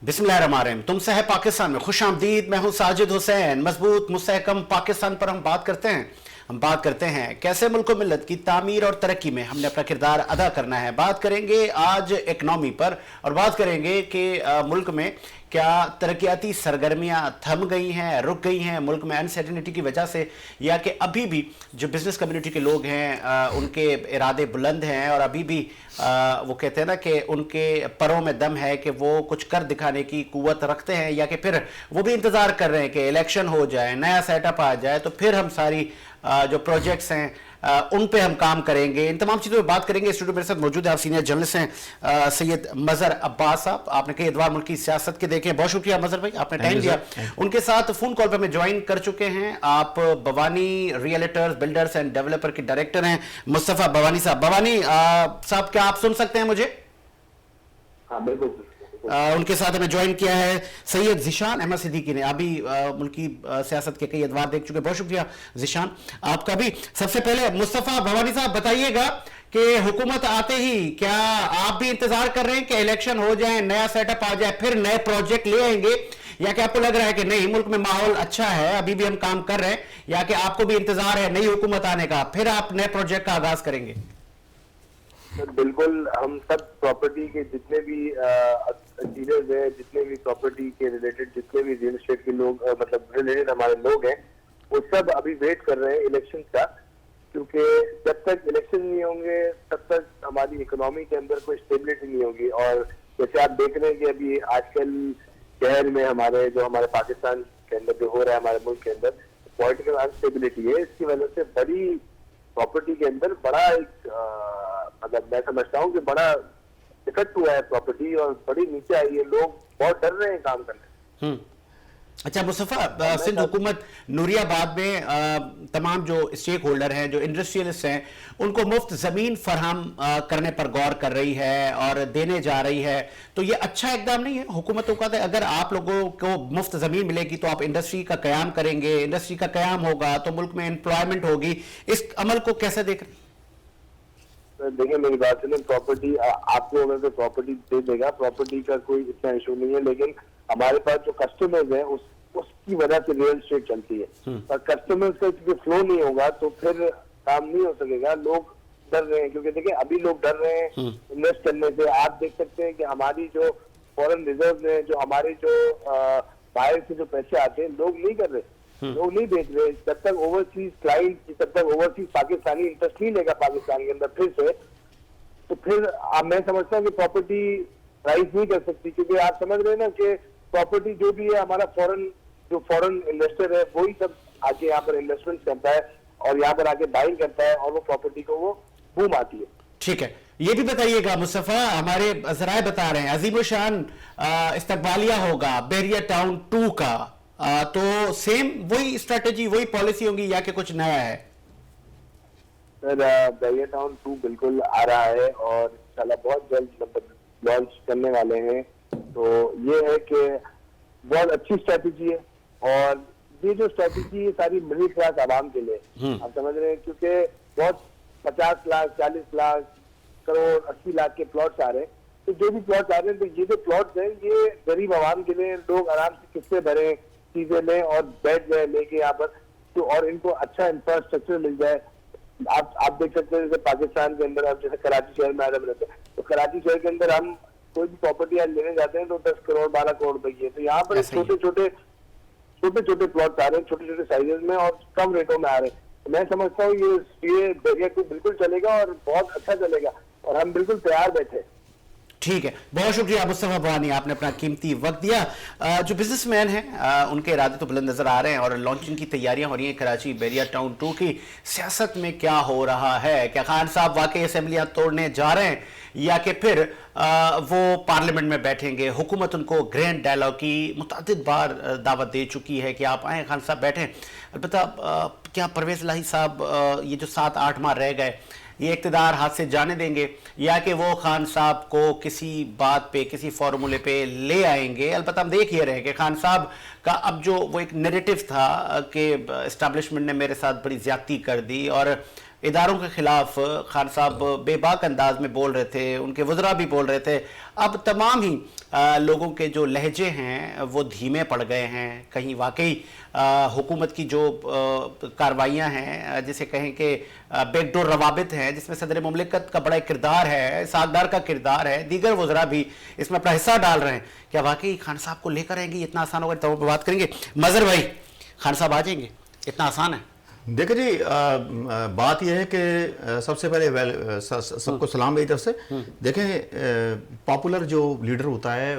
बिस्मिल्लाहिर्रहमानिर्रहीम। तुमसे है पाकिस्तान में खुश आमदीद। मैं हूं साजिद हुसैन। मजबूत मुस्तहकम पाकिस्तान पर हम बात करते हैं कैसे मुल्क मिल्लत की तामीर और तरक्की में हमने अपना किरदार अदा करना है। बात करेंगे आज इकनॉमी पर और बात करेंगे कि मुल्क में क्या तरक्याती सरगर्मियां थम गई हैं, रुक गई हैं मुल्क में अनसर्टेनिटी की वजह से, या कि अभी भी जो बिजनेस कम्युनिटी के लोग हैं उनके इरादे बुलंद हैं और अभी भी वो कहते हैं ना कि उनके परों में दम है कि वो कुछ कर दिखाने की कुव्वत रखते हैं, या कि फिर वो भी इंतज़ार कर रहे हैं कि इलेक्शन हो जाए, नया सेटअप आ जाए तो फिर हम सारी जो प्रोजेक्ट्स हैं उन पे हम काम करेंगे। इन तमाम चीज़ों पर बात करेंगे। स्टूडियो मेरे साथ मौजूद है, आप सीनियर जर्नलिस्ट हैं सैयद मजहर अब्बास साहब। आपने कई अदवार मुल्क की सियासत के देखे, बहुत शुक्रिया मजहर भाई, आपने टाइम दिया। उनके साथ फोन कॉल पर मैं ज्वाइन कर चुके हैं। आप Bawani realtors, builders end developer के डायरेक्टर हैं, मुस्तफा बवानी साहब। बवानी साहब, क्या आप सुन सकते हैं मुझे? हाँ बिल्कुल। उनके साथ हमें ज्वाइन किया है सैयद ज़ीशान अहमद सिद्दीकी ने। अभी मुल्क की सियासत के कई अदवार देख चुके, बहुत शुक्रिया ज़ीशान आपका भी। सबसे पहले मुस्तफा भवानी साहब बताइएगा कि हुकूमत आते ही क्या आप भी इंतजार कर रहे हैं कि इलेक्शन हो जाए, नया सेटअप आ जाए, फिर नए प्रोजेक्ट ले आएंगे, या कि आपको लग रहा है कि नहीं मुल्क में माहौल अच्छा है, अभी भी हम काम कर रहे हैं, या कि आपको भी इंतजार है नई हुकूमत आने का, फिर आप नए प्रोजेक्ट का आगाज करेंगे? बिल्कुल, हम सब प्रॉपर्टी के जितने भी डीलर्स हैं, जितने भी प्रॉपर्टी के रिलेटेड जितने भी रियल एस्टेट के लोग मतलब रिलेटेड हमारे लोग हैं, वो सब अभी वेट कर रहे हैं इलेक्शन का, क्योंकि जब तक इलेक्शन नहीं होंगे तब तक हमारी इकोनॉमी के अंदर कोई स्टेबिलिटी नहीं होगी। और जैसे आप देख रहे हैं कि अभी आजकल शहर में हमारे पाकिस्तान के अंदर जो हो रहा है, हमारे मुल्क के अंदर पॉलिटिकल अनस्टेबिलिटी है, इसकी वजह से बड़ी प्रॉपर्टी के अंदर बड़ा एक मतलब मैं समझता हूँ कि बड़ा इफेक्ट हुआ है प्रॉपर्टी, और बड़ी नीचे आई है, लोग बहुत डर रहे हैं काम करने। अच्छा मुस्तफा, सिंध हुकूमत नूरियाबाद में तमाम जो स्टेक होल्डर हैं, जो इंडस्ट्रियलिस्ट हैं, उनको मुफ्त ज़मीन फराहम करने पर गौर कर रही है और देने जा रही है, तो ये अच्छा इकदाम नहीं है हुकूमतों का? अगर आप लोगों को मुफ्त ज़मीन मिलेगी तो आप इंडस्ट्री का क़याम करेंगे, इंडस्ट्री का क़याम होगा तो मुल्क में एम्प्लॉयमेंट होगी। इस अमल को कैसे देख रहे हैं? देखिए मेरी बात सुनिए, प्रॉपर्टी आपको अगर तो प्रॉपर्टी दे देगा, प्रॉपर्टी का कोई इतना इशू नहीं है, लेकिन हमारे पास जो कस्टमर्स हैं उसकी वजह से रियल एस्टेट चलती है। और कस्टमर्स का क्योंकि फ्लो नहीं होगा तो फिर काम नहीं हो सकेगा। लोग डर रहे हैं, क्योंकि देखिए अभी लोग डर रहे हैं इन्वेस्ट करने से। आप देख सकते हैं कि हमारी जो फॉरेन रिजर्व है, जो हमारे जो बाहर से जो पैसे आते हैं, लोग नहीं कर रहे, लोग नहीं बेच रहे। जब तक ओवरसीज क्लाइंट, जब तक ओवरसीज पाकिस्तानी इंटरेस्ट नहीं लेगा पाकिस्तान के अंदर फिर से, तो फिर मैं समझता हूँ कि प्रॉपर्टी राइज नहीं कर सकती। क्योंकि आप समझ रहे हैं ना कि प्रॉपर्टी जो भी है, हमारा फॉरेन इन्वेस्टर है, वही सब आके यहाँ पर इन्वेस्टमेंट करता है और यहाँ पर आके बाइंग करता है, और वो प्रॉपर्टी को वो बूम आती है। ठीक है, ये भी बताइएगा मुस्तफा, हमारे जराए बता रहे हैं अजीम शान इस्तकबालिया होगा बहरिया टाउन 2 का, तो सेम वही स्ट्रेटेजी, वही पॉलिसी होगी, या कि कुछ नया है? सर बहरिया टाउन 2 बिल्कुल आ रहा है और इंशाल्लाह बहुत जल्द मतलब लॉन्च करने वाले हैं। तो ये है कि बहुत अच्छी स्ट्रेटेजी है, और ये जो स्ट्रेटेजी है सारी मिडिल क्लास आवाम के लिए, आप समझ रहे हैं, क्योंकि बहुत 50 लाख 40 लाख करोड़ 80 लाख के प्लॉट्स आ रहे हैं। तो जो भी प्लॉट्स आ रहे हैं, तो ये जो प्लॉट्स हैं ये गरीब आवाम के लिए, लोग आराम से किस्तें भरें, चीजें लें और बैठ जाए लेके यहाँ पर, तो और इनको अच्छा इंफ्रास्ट्रक्चर मिल जाए। आप देख सकते हैं जैसे पाकिस्तान के अंदर, आप जैसे कराची शहर में आदम रहते हैं, तो कराची शहर के अंदर हम कोई भी प्रॉपर्टी आज लेने जाते हैं तो 10 करोड़ 12 करोड़ रुपए की है। तो यहाँ पर छोटे छोटे प्लॉट आ रहे हैं, छोटे छोटे साइजेस में और कम रेटों में आ रहे हैं। तो मैं समझता हूँ ये बहरिया को बिल्कुल चलेगा और बहुत अच्छा चलेगा, और हम बिल्कुल तैयार बैठे। ठीक है, बहुत शुक्रिया मुस्तफा बवानी, आपने अपना कीमती वक्त दिया। जो बिजनेसमैन हैं उनके इरादे तो बुलंद नजर आ रहे हैं और लॉन्चिंग की तैयारियां हो रही हैं कराची बहरिया टाउन 2 की। सियासत में क्या हो रहा है? क्या खान साहब वाकई असेंबलियां तोड़ने जा रहे हैं, या कि फिर वो पार्लियामेंट में बैठेंगे? हुकूमत उनको ग्रैंड डायलॉग की मुतअद्दिद बार दावत दे चुकी है कि आप आएँ खान साहब बैठें। अलबत्ता क्या परवेज़ इलाही साहब ये जो 7-8 माह रह गए, ये इक़्तिदार हाथ से जाने देंगे, या कि वो खान साहब को किसी बात पे, किसी फॉर्मूले पे ले आएंगे? अलबत्ता हम देख ये रहे हैं कि खान साहब का अब जो वो एक नैरेटिव था कि एस्टैब्लिशमेंट ने मेरे साथ बड़ी ज़्यादती कर दी और اداروں کے خلاف خان صاحب بے باک انداز میں بول رہے تھے, ان کے وزراء بھی بول رہے تھے. اب تمام ہی لوگوں کے جو لہجے ہیں وہ دھیمے پڑ گئے ہیں. کہیں واقعی حکومت کی جو کاروائیاں ہیں, جسے کہیں کہ بیک ڈور روابط ہیں, جس میں صدر مملکت کا بڑا ایک کردار ہے, ساکھدار کا کردار ہے, دیگر وزراء بھی اس میں اپنا حصہ ڈال رہے ہیں, کیا واقعی خان صاحب کو لے کر آئیں گے؟ اتنا آسان ہوگا؟ تو بات کریں گے. مظہر بھائی, خان صاحب آ جائیں گے؟ اتنا آسان ہے؟ دیکھیں جی, بات یہ ہے کہ سب سے پہلے سب کو سلام میری طرف سے. دیکھیں, پاپولر جو لیڈر ہوتا ہے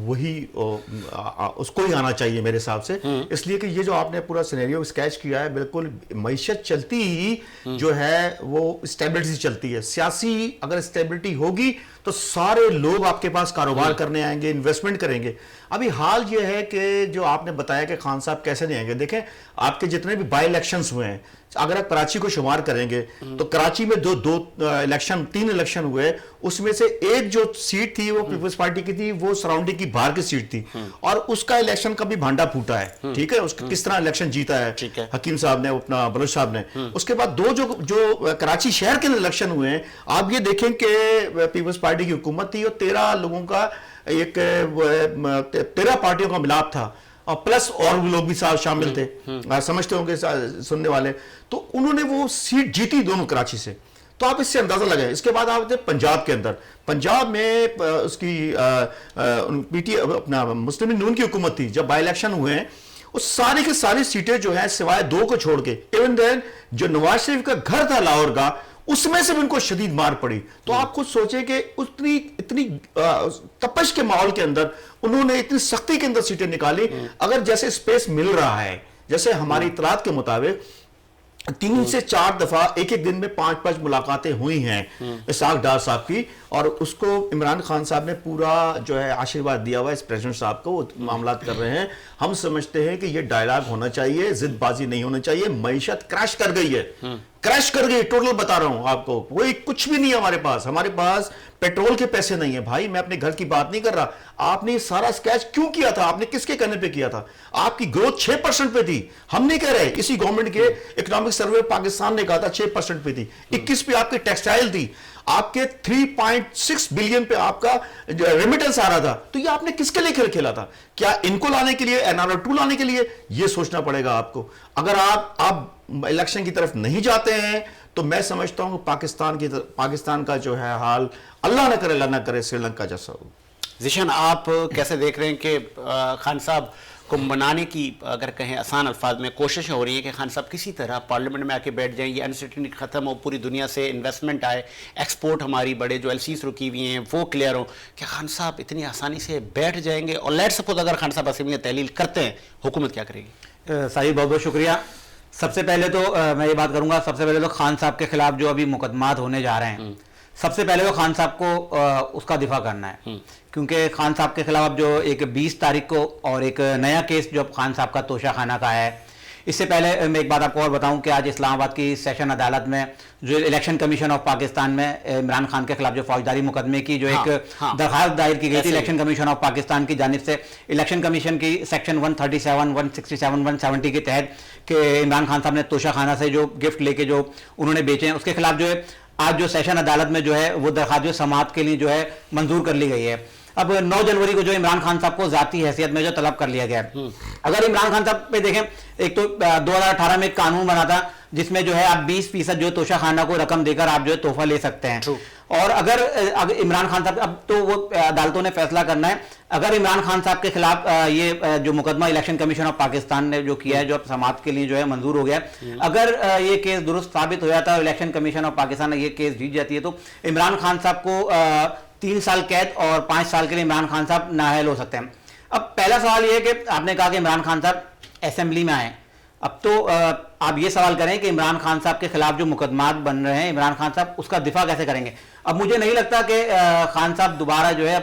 وہی اس کو ہی آنا چاہیے میرے حساب سے, اس لیے کہ یہ جو آپ نے پورا سینیریو سکیچ کیا ہے, بالکل معیشت چلتی ہی جو ہے وہ اسٹیبلٹی چلتی ہے. سیاسی اگر اسٹیبلٹی ہوگی تو سارے لوگ آپ کے پاس کاروبار کرنے آئیں گے, انویسٹمنٹ کریں گے. ابھی حال یہ ہے کہ جو آپ نے بتایا کہ خان صاحب کیسے نہیں آئیں گے, دیکھیں آپ کے جتنے بھی بائی الیکشنز ہوئے ہیں, اگر آپ کراچی کو شمار کریں گے تو کراچی میں تین الیکشن ہوئے, اس میں سے ایک جو سیٹ تھی وہ پیپلز پارٹی کی تھی, وہ سراؤنڈنگ کی باہر کی سیٹ تھی, اور اس کا الیکشن کا بھی بھانڈا پھوٹا ہے. ٹھیک ہے, اس کا کس طرح الیکشن جیتا ہے حکیم صاحب نے, اپنا بلوچ صاحب نے. اس کے بعد دو جو کراچی شہر کے الیکشن ہوئے ہیں, آپ یہ دیکھیں کہ پیپلز پارٹی کی حکومت تھی اور 13 لوگوں کا 13 پارٹیوں کا ملاپ تھا, اور پلس اور لوگ بھی شامل تھے, سمجھتے ہوں گے سننے والے. تو انہوں نے وہ سیٹ جیتی دونوں کراچی سے. تو آپ اس سے اندازہ لگائیں. اس کے بعد آپ تھے پنجاب کے اندر, پنجاب میں اس کی اپنا مسلم نون کی حکومت تھی. جب بائی الیکشن ہوئے ہیں, اس ساری کی ساری سیٹیں جو ہیں سوائے 2 کو چھوڑ کے, ایون دین جو نواز شریف کا گھر تھا لاہور کا, اس میں سے بھی ان کو شدید مار پڑی. تو آپ خود سوچیں کہ اتنی تپش کے ماحول کے اندر انہوں نے اتنی سختی کے اندر سیٹیں نکالی. اگر جیسے سپیس مل رہا ہے, جیسے ہماری اطلاعات کے مطابق 3 سے 4 دفعہ ایک دن میں 5 ملاقاتیں ہوئی ہیں اسحاق ڈار صاحب کی, اور اس کو عمران خان صاحب نے پورا جو ہے آشیرواد دیا ہوا ہے اس پریزیڈنٹ صاحب کو. وہ معاملات کر رہے ہیں. ہم سمجھتے ہیں کہ یہ ڈائلاگ ہونا چاہیے, ضد بازی نہیں ہونا چاہیے. معیشت کریش کر گئی ہے, کریش کر گئی, ٹوٹل بتا رہا ہوں آپ کو. کوئی کچھ بھی نہیں ہے ہمارے پاس پیٹرول کے پیسے نہیں ہیں بھائی. میں اپنے گھر کی بات نہیں کر رہا. آپ نے سارا سکیچ کیوں کیا تھا؟ آپ نے کس کے کہنے پہ کیا تھا؟ آپ کی گروتھ 6% پہ تھی. ہم نہیں کہہ رہے, اسی گورنمنٹ کے اکنامک سروے پاکستان نے کہا تھا 6% پہ تھی. 21 پہ آپ کی ٹیکسٹائل تھی. آپ کے 3.6 بلین پہ آپ کا ریمیٹنس آ رہا تھا. تو یہ آپ نے کس کے لیے کھیلا تھا؟ کیا ان کو لانے کے لیے, NRO2 لانے کے لیے؟ یہ سوچنا پڑے گا آپ کو. اگر آپ الیکشن کی طرف نہیں جاتے ہیں تو میں سمجھتا ہوں کہ پاکستان کا جو ہے حال, اللہ نہ کرے سری لنکا جیسا ہو. ذیشان, آپ کیسے دیکھ رہے ہیں کہ خان صاحب کو منانے کی, اگر کہیں آسان الفاظ میں, کوششیں ہو رہی ہیں کہ خان صاحب کسی طرح پارلیمنٹ میں آ کے بیٹھ جائیں, یہ انسرٹنٹی ختم ہو, پوری دنیا سے انویسٹمنٹ آئے, ایکسپورٹ ہماری بڑے جو LCs رکی ہوئی ہیں وہ کلیئر ہو, کہ خان صاحب اتنی آسانی سے بیٹھ جائیں گے؟ اور لیٹ سپوز اگر خان صاحب اسمبلی میں تحلیل کرتے ہیں, حکومت کیا کرے گی؟ صحیح, بہت بہت شکریہ. سب سے پہلے تو میں یہ بات کروں گا, سب سے پہلے تو خان صاحب کے خلاف جو ابھی مقدمات ہونے جا رہے ہیں, سب سے پہلے تو خان صاحب کو اس کا دفاع کرنا ہے. کیونکہ خان صاحب کے خلاف جو ایک 20 تاریخ کو اور ایک نیا کیس جو خان صاحب کا توشہ خانہ کا ہے. اس سے پہلے میں ایک بات آپ کو اور بتاؤں کہ آج اسلام آباد کی سیشن عدالت میں جو الیکشن کمیشن آف پاکستان میں عمران خان کے خلاف جو فوجداری مقدمے کی جو ایک درخواست دائر کی گئی تھی الیکشن کمیشن آف پاکستان کی جانب سے, الیکشن کمیشن کی سیکشن 137, 167, 170 کے تحت کہ عمران خان صاحب نے توشہ خانہ سے جو گفٹ لے کے جو انہوں نے بیچے ہیں, اس کے خلاف جو ہے آج جو سیشن عدالت میں جو ہے وہ درخواست جو سماعت کے لیے جو ہے منظور کر لی گئی ہے. اب 9 جنوری کو جو عمران خان صاحب کو ذاتی حیثیت میں جو طلب کر لیا گیا ہے. اگر عمران خان صاحب پہ دیکھیں, ایک تو 2018 میں ایک قانون بنا تھا جس میں جو ہے آپ 20% جو توشہ خانہ کو رقم دے کر آپ جو ہے تحفہ لے سکتے ہیں. اور اگر عمران خان صاحب, اب تو وہ عدالتوں نے فیصلہ کرنا ہے, اگر عمران خان صاحب کے خلاف یہ جو مقدمہ الیکشن کمیشن آف پاکستان نے جو کیا ہے, جو سماعت کے لیے جو ہے منظور ہو گیا ہے, اگر یہ کیس درست ثابت ہو جاتا ہے اور الیکشن کمیشن آف پاکستان نے یہ کیس جیت جاتی ہے تو عمران خان صاحب کو 3 سال قید اور 5 سال کے لیے عمران خان صاحب نااہل ہو سکتے ہیں. اب پہلا سوال یہ ہے کہ آپ نے کہا کہ عمران خان صاحب اسمبلی میں آئیں. اب تو آپ یہ سوال کریں کہ عمران خان صاحب کے خلاف جو مقدمات بن رہے ہیں, عمران خان صاحب اس کا دفاع کیسے کریں گے؟ اب مجھے نہیں لگتا کہ خان صاحب دوبارہ جو ہے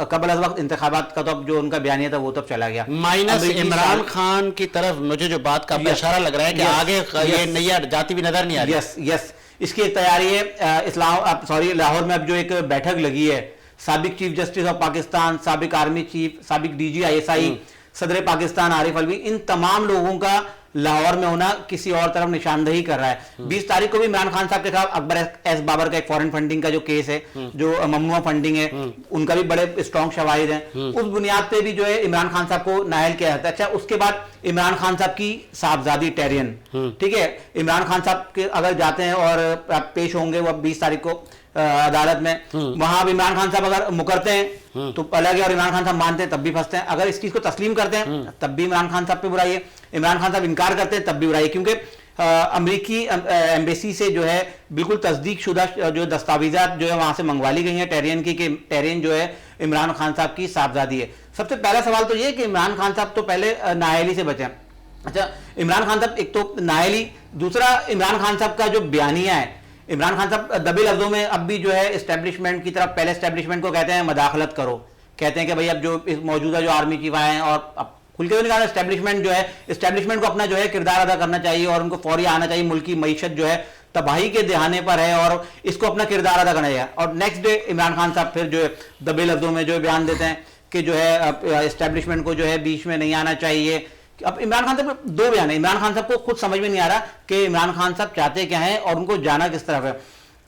قبل از وقت انتخابات کا تو اب جو ان کا بیانیہ تھا وہ تو چلا گیا. مائنس عمران خان کی طرف مجھے جو بات کا اشارہ لگ رہا ہے کہ آگے یہ نیا جاتی بھی نظر نہیں آ رہی. یس, اس کی ایک تیاری ہے. لاہور میں اب جو ایک بیٹھک لگی ہے, سابق چیف جسٹس آف پاکستان, سابق آرمی چیف, سابق DG ISI, सदर पाकिस्तान आरिफ अलवी, इन तमाम लोगों का लाहौर में होना किसी और तरफ निशानदही कर रहा है। 20 तारीख को भी इमरान खान साहब के खिलाफ अकबर एस बाबर का एक फॉरेन फंडिंग का जो केस है, जो ममनुआ फंडिंग है, उनका भी बड़े स्ट्रॉन्ग शवाहिद हैं। उस बुनियाद पे भी जो है इमरान खान साहब को नाअहल किया जाता है। अच्छा, उसके बाद इमरान खान साहब की साहबजादी टेरियन, ठीक है, इमरान खान साहब के अगर जाते हैं और पेश होंगे वो 20 तारीख को अदालत में, वहां अब इमरान खान साहब अगर मुकरते हैं तो अलग है, और इमरान खान साहब मानते हैं तब भी फंसते हैं। अगर इस चीज को तस्लीम करते हैं तब भी इमरान खान साहब पे बुराई है, इमरान खान साहब इनकार करते हैं तब भी बुराई है, क्योंकि अमेरिकी एम्बेसी से जो है बिल्कुल तस्दीक शुदा जो दस्तावेजात जो है वहां से मंगवा ली गई हैं टेरियन की, कि टेरियन जो है इमरान खान साहब की साहबजादी है। सबसे पहला सवाल तो ये कि इमरान खान साहब तो पहले नाअहली से बचे। अच्छा, इमरान खान साहब एक तो नाअहली, दूसरा इमरान खान साहब का जो बयानिया है, इमरान खान साहब दबे लफ्जों में अब भी जो है एस्टेब्लिशमेंट की तरफ, पहले एस्टेब्लिशमेंट को कहते हैं मदाखलत करो, कहते हैं कि भाई अब जो इस मौजूदा जो आर्मी चीफ आए हैं, और अब खुल के कहा एस्टेब्लिशमेंट जो है, एस्टेब्लिशमेंट को अपना जो है किरदार अदा करना चाहिए और उनको फौरी आना चाहिए, मुल्क की मईशत जो है तबाही के दहाने पर है और इसको अपना किरदार अदा करना चाहिए। और नेक्स्ट डे इमरान खान साहब फिर जो है दबे लफ्जों में जो है बयान देते हैं कि जो है एस्टेब्लिशमेंट को जो है बीच में नहीं आना चाहिए। अब इमरान खान साहब दो बयान है, इमरान खान साहब को खुद समझ में नहीं आ रहा कि इमरान खान साहब चाहते क्या हैं और उनको जाना किस तरफ है।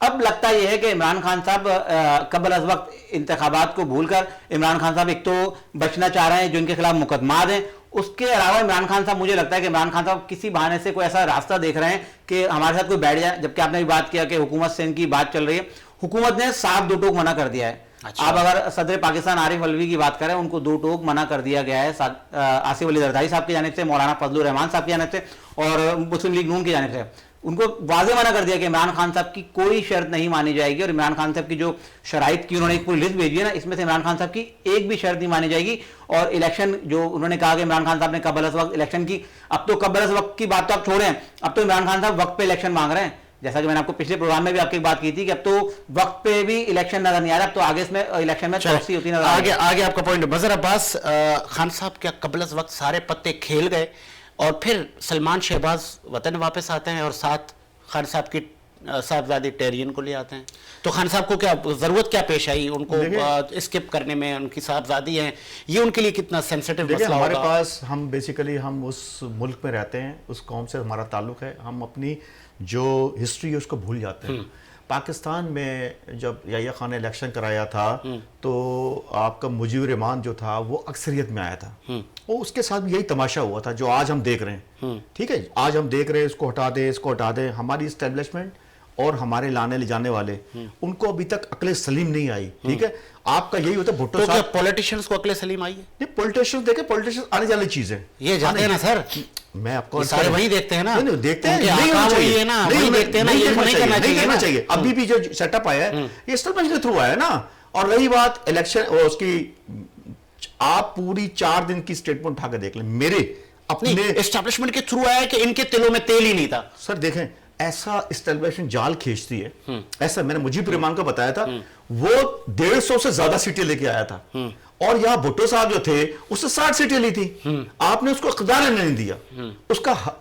अब लगता यह है कि इमरान खान साहब कबल अज वक्त इंतखाबात को भूलकर इमरान खान साहब एक तो बचना चाह रहे हैं जो इनके खिलाफ मुकदमात हैं, उसके अलावा इमरान खान साहब, मुझे लगता है कि इमरान खान साहब किसी बहाने से कोई ऐसा रास्ता देख रहे हैं कि हमारे साथ कोई बैठ जाए। जबकि आपने भी बात किया कि हुकूमत से इनकी बात चल रही है, हुकूमत ने साफ दो टोक मना कर दिया है। अच्छा। आप अगर सदर पाकिस्तान आरिफ अलवी की बात करें, उनको दो टोक मना कर दिया गया है आसिफ अली जरदारी साहब की जानिब से, मौलाना फजलुर रहमान साहब की जानिब से और मुस्लिम लीग नून की जानिब से। उनको वाजे मना कर दिया कि इमरान खान साहब की कोई शर्त नहीं मानी जाएगी, और इमरान खान साहब की जो शराइत की उन्होंने एक पूरी लिस्ट भेजी है ना, इसमें से इमरान खान साहब की एक भी शर्त नहीं मानी जाएगी। और इलेक्शन जो उन्होंने कहा कि इमरान खान साहब ने कबल अज वक्त इलेक्शन की, अब तो कबल अज वक्त की बात तो आप छोड़ें, अब तो इमरान खान साहब वक्त पे इलेक्शन मांग रहे हैं। जैसा कि मैंने आपको पिछले प्रोग्राम में भी आपकी बात की थी कि अब तो वक्त पे भी इलेक्शन नजर नहीं आ रहा, अब तो आगे इसमें इलेक्शन में चौकसी होती नजर आ रही है। आगे आपका पॉइंट। मजहर अब्बास, खान साहब क्या कबल अज वक्त सारे पत्ते खेल गए और फिर सलमान शहबाज वतन वापस आते हैं और साथ खान साहब की साहबजादी टेरियन को ले आते हैं, तो खान साहब को क्या जरूरत क्या पेश आई उनको स्किप करने में? उनकी साहबजादी हैं, ये उनके लिए कितना सेंसिटिव मसला हमारे होगा? पास हम बेसिकली हम उस मुल्क में रहते हैं, उस कौम से हमारा ताल्लुक है, हम अपनी जो हिस्ट्री है उसको भूल जाते हैं। पाकिस्तान में जब याह्या खान ने इलेक्शन कराया था तो आपका मुजीबुर रहमान जो था वो अक्सरियत में आया था, और उसके साथ भी यही तमाशा हुआ था जो आज हम देख रहे हैं। ठीक है, आज हम देख रहे हैं इसको हटा दें, इसको हटा दें। हमारी इस्टेब्लिशमेंट और हमारे लाने ले जाने वाले, उनको अभी तक अक्ल सलीम नहीं आई। ठीक है, आपका यही होता है भुट्टो तो क्या साहब। पॉलिटिशियंस को अक्ल सलीम आई है? नहीं, पॉलिटिशियंस देखे, पॉलिटिशियंस आने जाने चीज है, ये जाते हैं ना सर, मैं आपको सारे वही देखते हैं ना, नहीं देखते हैं, उनके नहीं आका होना वही चाहिए है ना, नहीं वही होना- देखते हैं ना, नहीं ये देखना नहीं चाहिए, करना नहीं चाहिए करना ना। चाहिए। अभी भी जो सेटअप आया है ये इस्टेब्लिशमेंट के थ्रू आया ना। और रही बात इलेक्शन उसकी, आप पूरी 4 दिन की स्टेटमेंट उठा के देख लें, मेरे अपने एस्टैब्लिशमेंट के थ्रू आया कि इनके तिलों में तेल ही नहीं था। सर देखें, ऐसा एस्टेब्लिशमेंट जाल खींचती है, ऐसा मैंने मुजीबुर रहमान को बताया था, वो 150 से ज्यादा सीटें लेके आया था, और यहाँ भुट्टो साहब जो थे उससे 60 सीटें ली थी, आपने उसको इक़्तिदार लेने नहीं दिया।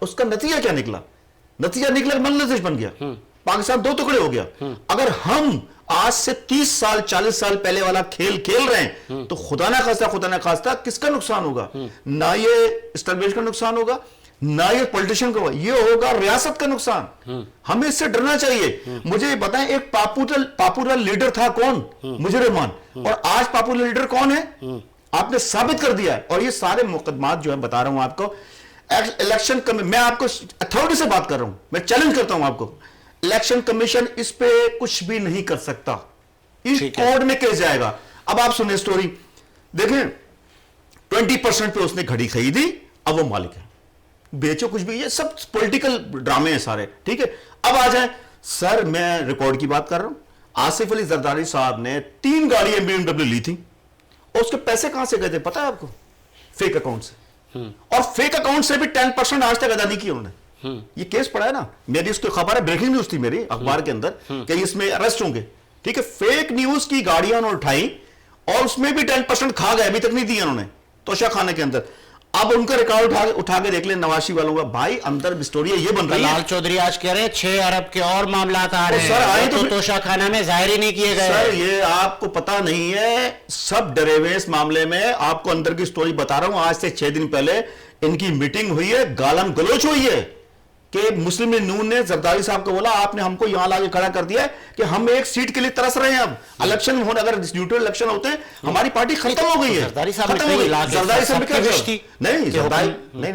उसका नतीजा क्या निकला? नतीजा निकला बांग्लादेश बन गया, पाकिस्तान 2 टुकड़े हो गया। अगर हम आज से 30 साल 40 साल पहले वाला खेल खेल रहे हैं तो खुदा ना खास्ता किसका नुकसान होगा? ना ये एस्टेब्लिशमेंट का नुकसान होगा, ना ये पॉलिटिशियन को, ये होगा रियासत का नुकसान। हमें इससे डरना चाहिए। मुझे ये बताएं, एक पॉपुलर लीडर था कौन? मुजीबुर रहमान। और आज पॉपुलर लीडर कौन है? आपने साबित कर दिया है। और ये सारे मुकदमात जो है बता रहा हूं आपको, इलेक्शन मैं आपको अथॉरिटी से बात कर रहा हूं, मैं चैलेंज करता हूं आपको, इलेक्शन कमीशन इस पे कुछ भी नहीं कर सकता, इस कोर्ट में केस जाएगा। अब आप सुनिए स्टोरी, देखें 20% पे उसने घड़ी खरीदी, अब वो मालिक है, बेचो कुछ भी, ये सब पॉलिटिकल ड्रामे हैं सारे। ठीक है, अब आ जाए सर, मैं रिकॉर्ड की बात कर रहा हूं, आसिफ अली जरदारी साहब ने 3 गाड़ियां BMW ली थी, और उसके पैसे कहां से गए थे पता है आपको? फेक अकाउंट से, और फेक अकाउंट से भी 10% आज तक अदा नहीं किया उन्होंने। ये केस पड़ा है ना, मेरी उसकी खबर है, ब्रेकिंग न्यूज थी मेरी अखबार के अंदर कि इसमें अरेस्ट होंगे। ठीक है, फेक न्यूज की गाड़ियां उन्होंने उठाई और उसमें भी 10% खा गए, अभी तक नहीं दिया उन्होंने तोशा खाने के अंदर। अब उनका रिकॉर्ड उठा के देख ले नवाशी वालों का, भाई अंदर स्टोरी ये बन रही है। लाल चौधरी आज कह रहे हैं 6 अरब के और मामलात आ रहे हैं, सर आए तो तोशाखाना में जाहिर ही नहीं किए गए। सर ये आपको पता नहीं है, सब डरे हुए इस मामले में। आपको अंदर की स्टोरी बता रहा हूं, आज से 6 दिन पहले इनकी मीटिंग हुई है, गालम गलोच हुई है कि मुस्लिम लीग नून ने जरदारी साहब को बोला आपने हमको यहां लाके खड़ा कर दिया है कि हम एक सीट के लिए तरस रहे हैं। अब इलेक्शन होने, अगर न्यूट्रल इलेक्शन होते हैं हमारी पार्टी खत्म हो गई है। जरदारी साहब खत्म हो गई। जरदारी साहब ने क्या नहीं,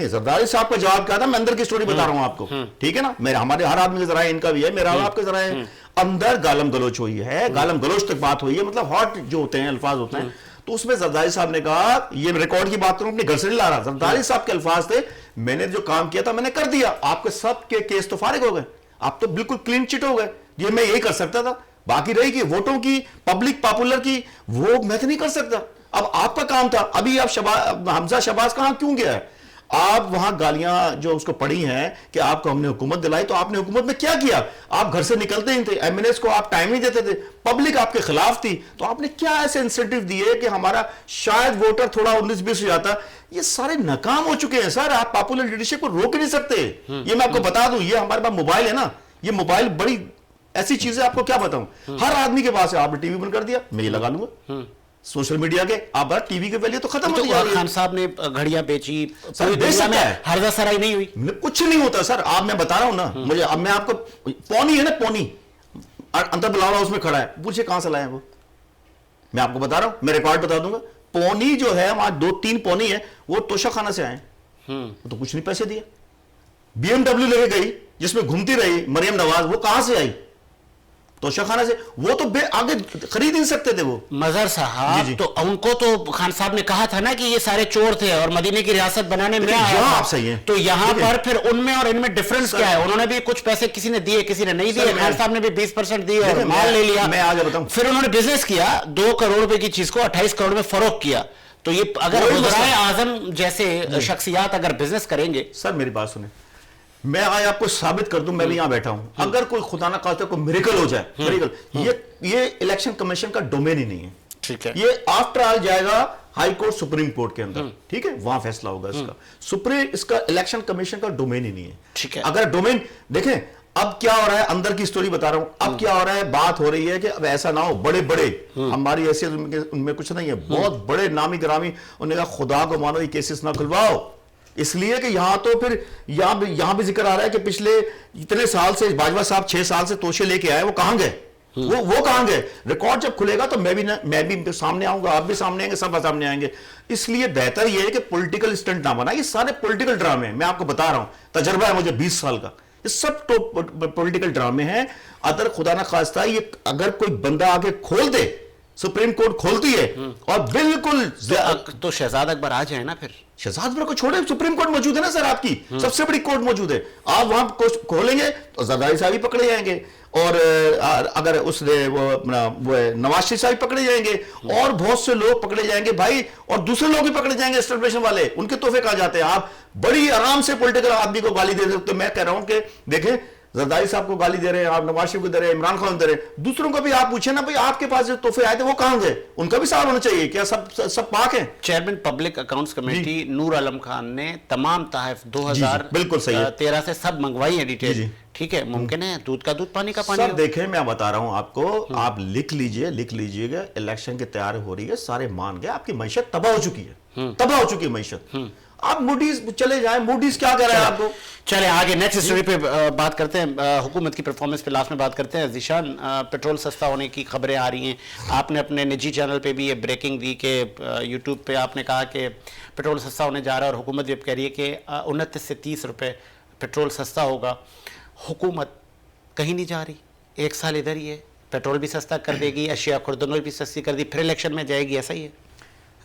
जरदारी साहब का जवाब क्या था, मैं अंदर की स्टोरी बता रहा हूं आपको, ठीक है ना। मेरा, हमारे हर आदमी का जरा है, इनका भी है, मेरा आपका जरा है। अंदर गालम गलोच हुई है, गालम गलोच तक बात हुई है, मतलब हॉट जो होते हैं अल्फाज होते हैं। तो उसमें जरदारी साहब ने कहा, ये रिकॉर्ड की बात करूं, अपने घर से नहीं ला रहा, जरदारी साहब के अल्फाज थे, मैंने जो काम किया था मैंने कर दिया, आपके सब के केस तो फारिग हो गए, आप तो बिल्कुल क्लीन चिट हो गए, ये मैं यही कर सकता था। बाकी रही कि वोटों की, पब्लिक पॉपुलर की, वो मैं तो नहीं कर सकता। अब आपका काम था। अभी आप हमजा शहबाज कहां क्यों गया है? आप वहां गालियां जो उसको पड़ी हैं कि आपको हमने हुकूमत दिलाई, तो आपने हुकूमत में क्या किया? आप घर से निकलते ही थे, एमएनएस को आप टाइम नहीं देते थे, पब्लिक आपके खिलाफ थी, तो आपने क्या ऐसे इंसेंटिव दिए कि हमारा शायद वोटर थोड़ा 19-20 हो जाता? ये सारे नाकाम हो चुके हैं सर, आप पॉपुलर लीडरशिप को रोक नहीं सकते। ये मैं आपको बता दूं, ये हमारे पास मोबाइल है ना, ये मोबाइल बड़ी ऐसी चीज है, आपको क्या बताऊं, हर आदमी के पास है। आपने टीवी बंद कर दिया, मैं ये लगा लूंगा, सोशल मीडिया के, आप टीवी के वैल्यू तो खत्म हो गई। खान साहब ने घड़ियां बेची, सर बेच सकता है, हरदासराई नहीं हुई, कुछ नहीं होता सर। आप, मैं बता रहा हूं ना, मुझे, अब मैं आपको, पौनी है ना, पौनी अंतर बुलावा उसमें खड़ा है, पूछे कहां से लाए वो, मैं आपको बता रहा हूं, मैं रिकॉर्ड बता दूंगा। पौनी जो है वहां 2-3 पौनी है, वो तोशाखाना से आए, तो कुछ नहीं पैसे दिए। BMW लेके गई जिसमें घूमती रही मरियम नवाज, वो कहां से आई? तोशाखाना से। वो तो आगे खरीद नहीं सकते थे वो। मजहर साहब, तो उनको तो खान साहब ने कहा था ना कि ये सारे चोर थे और मदीने की रियासत बनाने में आया था। आप सही है। तो यहाँ पर फिर उनमें और इनमें डिफरेंस क्या है? उन्होंने भी कुछ पैसे किसी ने दिए, किसी ने नहीं दिए। खान साहब ने भी 20% दिए और माल ले लिया। मैं आगे बताऊं, फिर उन्होंने बिजनेस किया, 2 करोड़ रुपए की चीज को 28 करोड़ में फरोख्त किया। तो ये अगर वज़ीर आज़म जैसे शख्सियात अगर बिजनेस करेंगे। सर मेरी बात सुने, मैं आज आपको साबित कर दूं, मैं भी यहां बैठा हूं, अगर कोई खुदा ना खास्ता कोई मिरेकल हो जाए, मिरेकल, ये इलेक्शन कमीशन का डोमेन ही नहीं है, ठीक है। ये आफ्टर ऑल जाएगा हाई कोर्ट, सुप्रीम कोर्ट के अंदर, ठीक है, वहां फैसला होगा इसका। इसका इलेक्शन कमीशन का डोमेन ही नहीं है, ठीक है। अगर डोमेन देखें, अब क्या हो रहा है, अंदर की स्टोरी बता रहा हूं, अब क्या हो रहा है, बात हो रही है कि अब ऐसा ना हो, बड़े बड़े हमारी हैसियत उनमें कुछ नहीं है, बहुत बड़े नामी ग्रामी, उन्होंने कहा खुदा को मानो ये केसेस ना खुलवाओ, इसलिए कि यहां तो फिर यहां भी जिक्र आ रहा है कि पिछले इतने साल से बाजवा साहब 6 साल से तोशे लेके आए, वो कहां गए? वो कहां गए? रिकॉर्ड जब खुलेगा तो मैं भी सामने आऊंगा, आप भी सामने आएंगे, सब सामने आएंगे। इसलिए बेहतर यह है कि पॉलिटिकल स्टंट ना बना, ये सारे पॉलिटिकल ड्रामे हैं, मैं आपको बता रहा हूं, तजर्बा है मुझे 20 साल का, ये सब तो पॉलिटिकल ड्रामे हैं। अगर खुदा ना खास्ता ये अगर कोई बंदा आके खोल दे, सुप्रीम कोर्ट खोलती है और बिल्कुल, तो शहजाद अकबर आ जाए ना, फिर शहजाद अकबर को छोड़े, सुप्रीम कोर्ट मौजूद है ना सर, आपकी सबसे बड़ी कोर्ट मौजूद है, आप वहां खोलेंगे तो जरदारी साहब ही पकड़े जाएंगे, और अगर उसने वो नवाज शरीफ साहब पकड़े जाएंगे, और बहुत से लोग पकड़े जाएंगे भाई, और दूसरे लोग भी पकड़े जाएंगे एस्टेब्लिशमेंट वाले, उनके तोहफे कहा जाते हैं। आप बड़ी आराम से पॉलिटिकल आदमी को गाली दे सकते। मैं कह रहा हूं कि देखें, जरदारी साहब को गाली दे रहे हैं आप, नवाज शरीफ को दे रहे हैं, इमरान खान दे रहे हैं, दूसरों को भी आप पूछे ना भाई, आपके पास जो तोहफे आए थे वो कहां गए? उनका भी सवाल होना चाहिए, क्या सब पाक है? Chairman public accounts committee Noor Alam Khan ने तमाम तहफ 2013 से सब मंगवाई है डिटेल, ठीक है। मुमकिन है दूध का दूध पानी का पानी। सब देखें, मैं बता रहा हूं आपको, आप लिख लीजिएगा, इलेक्शन की तैयारी हो रही है, सारे मान गए, आपकी मैशत तबाह हो चुकी है, तबाह हो चुकी है मैशत। आप मूडीज चले जाएं, मूडीज क्या कर रहा है आपको? चले आगे नेक्स्ट स्टोरी पे बात करते हैं, हुकूमत की परफॉर्मेंस पे लास्ट में बात करते हैं। ज़ीशान, पेट्रोल सस्ता होने की खबरें आ रही हैं, आपने अपने निजी चैनल पे भी ये ब्रेकिंग दी कि यूट्यूब पे आपने कहा कि पेट्रोल सस्ता होने जा रहा है, और हुकूमत ये कह रही है कि 29 से 30 रुपये पेट्रोल सस्ता होगा। हुकूमत कहीं नहीं जा रही, 1 साल इधर ही है, पेट्रोल भी सस्ता कर देगी, अशिया खुर्दनों भी सस्ती कर दी, फिर इलेक्शन में जाएगी, ऐसा ही है?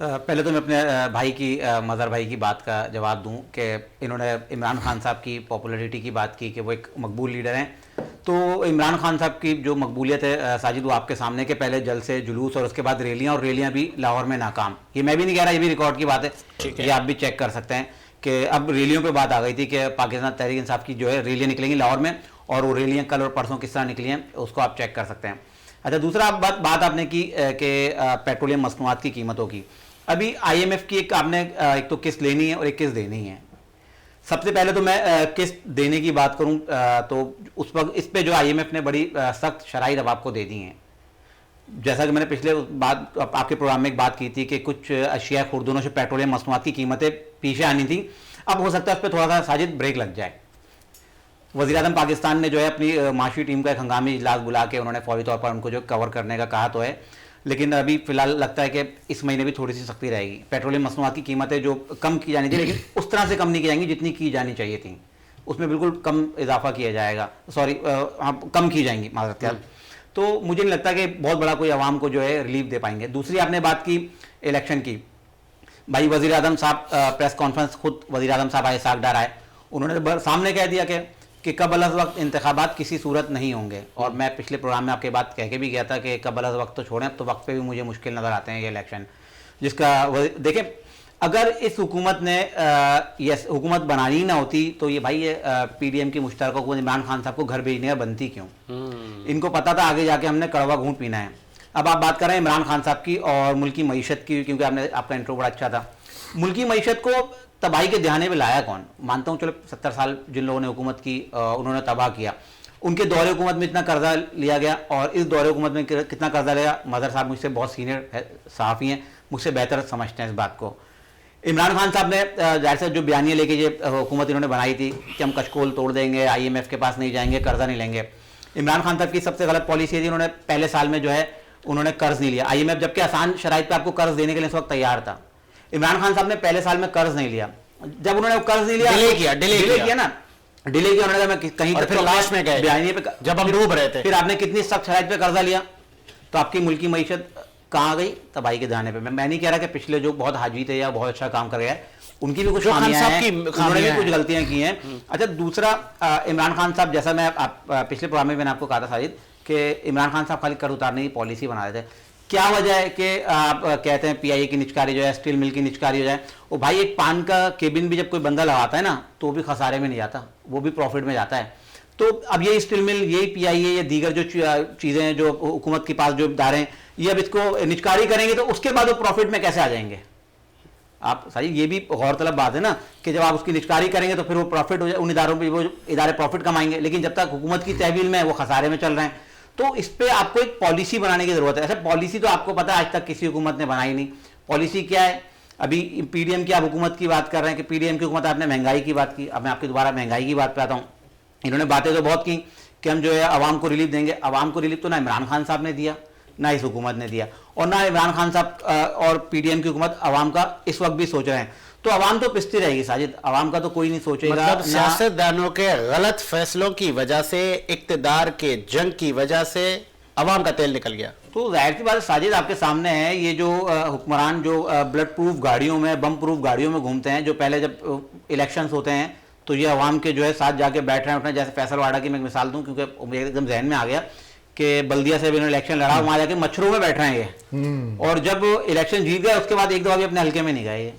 पहले तो मैं अपने भाई की, मज़हर भाई की बात का जवाब दूं कि इन्होंने इमरान खान साहब की पॉपुलैरिटी की बात की कि वो एक मकबूल लीडर हैं। तो इमरान खान साहब की जो मकबूलियत है साजिद, वो आपके सामने के पहले जलसे जुलूस और उसके बाद रैलियाँ, और रैलियाँ भी लाहौर में नाकाम। ये मैं भी नहीं कह रहा, ये भी रिकॉर्ड की बात है, ये आप भी चेक कर सकते हैं कि अब रैलियों पर बात आ गई थी कि पाकिस्तान तहरीक इंसाफ की जो है रैलियाँ निकलेंगी लाहौर में, और वो रैलियाँ कल और परसों किस तरह निकली हैं उसको आप चेक कर सकते हैं। अच्छा, दूसरा बात आपने की कि पेट्रोलियम मसनूआत की कीमतों की, ابھی IMF کی آپ نے ایک تو قسط لینی ہے اور ایک قسط دینی ہے. سب سے پہلے تو میں قسط دینے کی بات کروں تو اس وقت اس پہ جو IMF نے بڑی سخت شرائط اب آپ کو دے دی ہیں. جیسا کہ میں نے پچھلے بات آپ کے پروگرام میں ایک بات کی تھی کہ کچھ اشیاء خوردونوں سے پیٹرولیم مصنوعات کی قیمتیں پیچھے آنی تھیں. اب ہو سکتا ہے اس پہ تھوڑا سا ساجد بریک لگ جائے. وزیر اعظم پاکستان نے جو ہے اپنی معاشی ٹیم کا ایک ہنگامی اجلاس بلا کے انہوں نے فوری طور پر ان کو جو کور کرنے کا کہا تو ہے, لیکن ابھی فی الحال لگتا ہے کہ اس مہینے بھی تھوڑی سی سختی رہے گی. پیٹرولیم مصنوعات کی قیمتیں جو کم کی جانی تھی لیکن اس طرح سے کم نہیں کی جائیں گی جتنی کی جانی چاہیے تھیں, اس میں بالکل کم اضافہ کیا جائے گا, کم کی جائیں گی معذرت. تو مجھے نہیں لگتا کہ بہت بڑا کوئی عوام کو جو ہے ریلیف دے پائیں گے. دوسری آپ نے بات کی الیکشن کی, بھائی وزیر اعظم صاحب پریس کانفرنس خود وزیر اعظم صاحب آئے, ساکھ ڈار آئے, انہوں نے سامنے کہہ دیا کہ قبل از وقت انتخابات کسی صورت نہیں ہوں گے. اور میں پچھلے پروگرام میں آپ کے بات کہہ کے بھی گیا تھا کہ قبل از وقت تو چھوڑیں, اب تو وقت پہ بھی مجھے مشکل نظر آتے ہیں یہ الیکشن. جس کا دیکھیں اگر اس حکومت نے یہ حکومت بنانی نہ ہوتی تو یہ بھائی PDM کی مشترکہ حکومت عمران خان صاحب کو گھر بھیجنے کا بنتی کیوں؟ ان کو پتا تھا آگے جا کے ہم نے کڑوا گھونٹ پینا ہے. اب آپ بات کر رہے ہیں عمران خان صاحب کی اور ملکی معیشت کی, کیونکہ آپ کا انٹرو بڑا اچھا تھا. ملکی معیشت کو تباہی کے دہانے پہ لایا کون؟ مانتا ہوں چلو 70 سال جن لوگوں نے حکومت کی انہوں نے تباہ کیا, ان کے دور حکومت میں اتنا قرضہ لیا گیا, اور اس دور حکومت میں کتنا قرضہ لیا مظہر صاحب مجھ سے بہت سینئر صحافی ہیں, مجھ سے بہتر سمجھتے ہیں اس بات کو. عمران خان صاحب نے ظاہر سے جو بیانیہ لے کے یہ حکومت انہوں نے بنائی تھی کہ ہم کشکول توڑ دیں گے, IMF کے پاس نہیں جائیں گے, قرضہ نہیں لیں گے. عمران خان صاحب کی سب سے غلط پالیسی تھی, انہوں نے پہلے سال میں جو ہے انہوں نے قرض نہیں لیا. IMF جبکہ آسان شرائط پہ آپ کو قرض دینے کے لیے اس وقت تیار تھا, عمران خان صاحب نے پہلے سال میں قرض نہیں لیا. جب انہوں نے قرض نہیں لیا ڈیلے کیا نا, ڈیلے کیا انہوں نے میں کہیں پھر لاسٹ میں گئے بیانیے پہ جب ہم ڈوب رہے تھے, پھر آپ نے کتنی سخت شرائط پہ قرضہ لیا تو آپ کی ملکی معیشت کہاں گئی؟ تباہی کے دانے پہ. میں نہیں کہہ رہا کہ پچھلے جو بہت حاجی تھے یا بہت اچھا کام کر گئے ان کی بھی کچھ خامیاں ہیں, انہوں نے بھی کچھ غلطیاں کی ہیں. اچھا دوسرا عمران خان صاحب, جیسا میں پچھلے پروگرام میں نے آپ کو کہا تھا ساجد کہ عمران خان صاحب خالی قرض اتارنے کی پالیسی بنا رہے تھے. کیا وجہ ہے کہ آپ کہتے ہیں PIA کی نچکاری جو ہے, اسٹیل مل کی نچکاری ہو جائے؟ وہ بھائی ایک پان کا کیبن بھی جب کوئی بندہ لگاتا ہے نا تو وہ بھی خسارے میں نہیں جاتا, وہ بھی پروفٹ میں جاتا ہے. تو اب یہ اسٹیل مل, یہی PIA یا دیگر جو چیزیں ہیں جو حکومت کے پاس جو ادارے ہیں, یہ اب اس کو نچکاری کریں گے تو اس کے بعد وہ پروفٹ میں کیسے آ جائیں گے؟ آپ صحیح یہ بھی غور طلب بات ہے نا کہ جب آپ اس کی نچکاری کریں گے تو پھر وہ پروفٹ ہو جائے, ان اداروں پہ وہ ادارے پروفٹ کمائیں گے, لیکن جب تک حکومت کی تحویل میں وہ خسارے میں چل رہے ہیں. تو اس پہ آپ کو ایک پالیسی بنانے کی ضرورت ہے. ایسا پالیسی تو آپ کو پتا ہے آج تک کسی حکومت نے بنائی نہیں. پالیسی کیا ہے؟ ابھی PDM کی آپ حکومت کی بات کر رہے ہیں کہ PDM کی حکومت, آپ نے مہنگائی کی بات کی. اب میں آپ کی دوبارہ مہنگائی کی بات پہ آتا ہوں. انہوں نے باتیں تو بہت کی کہ ہم جو ہے عوام کو ریلیف دیں گے. عوام کو ریلیف تو نہ عمران خان صاحب نے دیا نہ اس حکومت نے دیا, اور نہ عمران خان صاحب اور PDM کی حکومت عوام کا اس وقت بھی سوچ رہے ہیں. تو عوام تو پستی رہے گی ساجد, عوام کا تو کوئی نہیں سوچے گا. مطلب سیاستدانوں کے غلط فیصلوں کی وجہ سے, اقتدار کے جنگ کی وجہ سے عوام کا تیل نکل گیا. تو ظاہر سی بات ساجد آپ کے سامنے ہے, یہ جو حکمران جو بلٹ پروف گاڑیوں میں, بم پروف گاڑیوں میں گھومتے ہیں, جو پہلے جب الیکشنز ہوتے ہیں تو یہ عوام کے جو ہے ساتھ جا کے بیٹھ رہے ہیں اٹھنے. جیسے فیصل واڑہ کی میں ایک مثال دوں کیونکہ ایک دم ذہن میں آ گیا کہ بلدیہ سے بھی انہوں نے الیکشن لڑا, وہاں جا کے مچھروں میں بیٹھ رہے ہیں یہ, اور جب الیکشن جیت گئے اس کے بعد ایک دفعہ بھی اپنے حلقے میں نہیں گئے.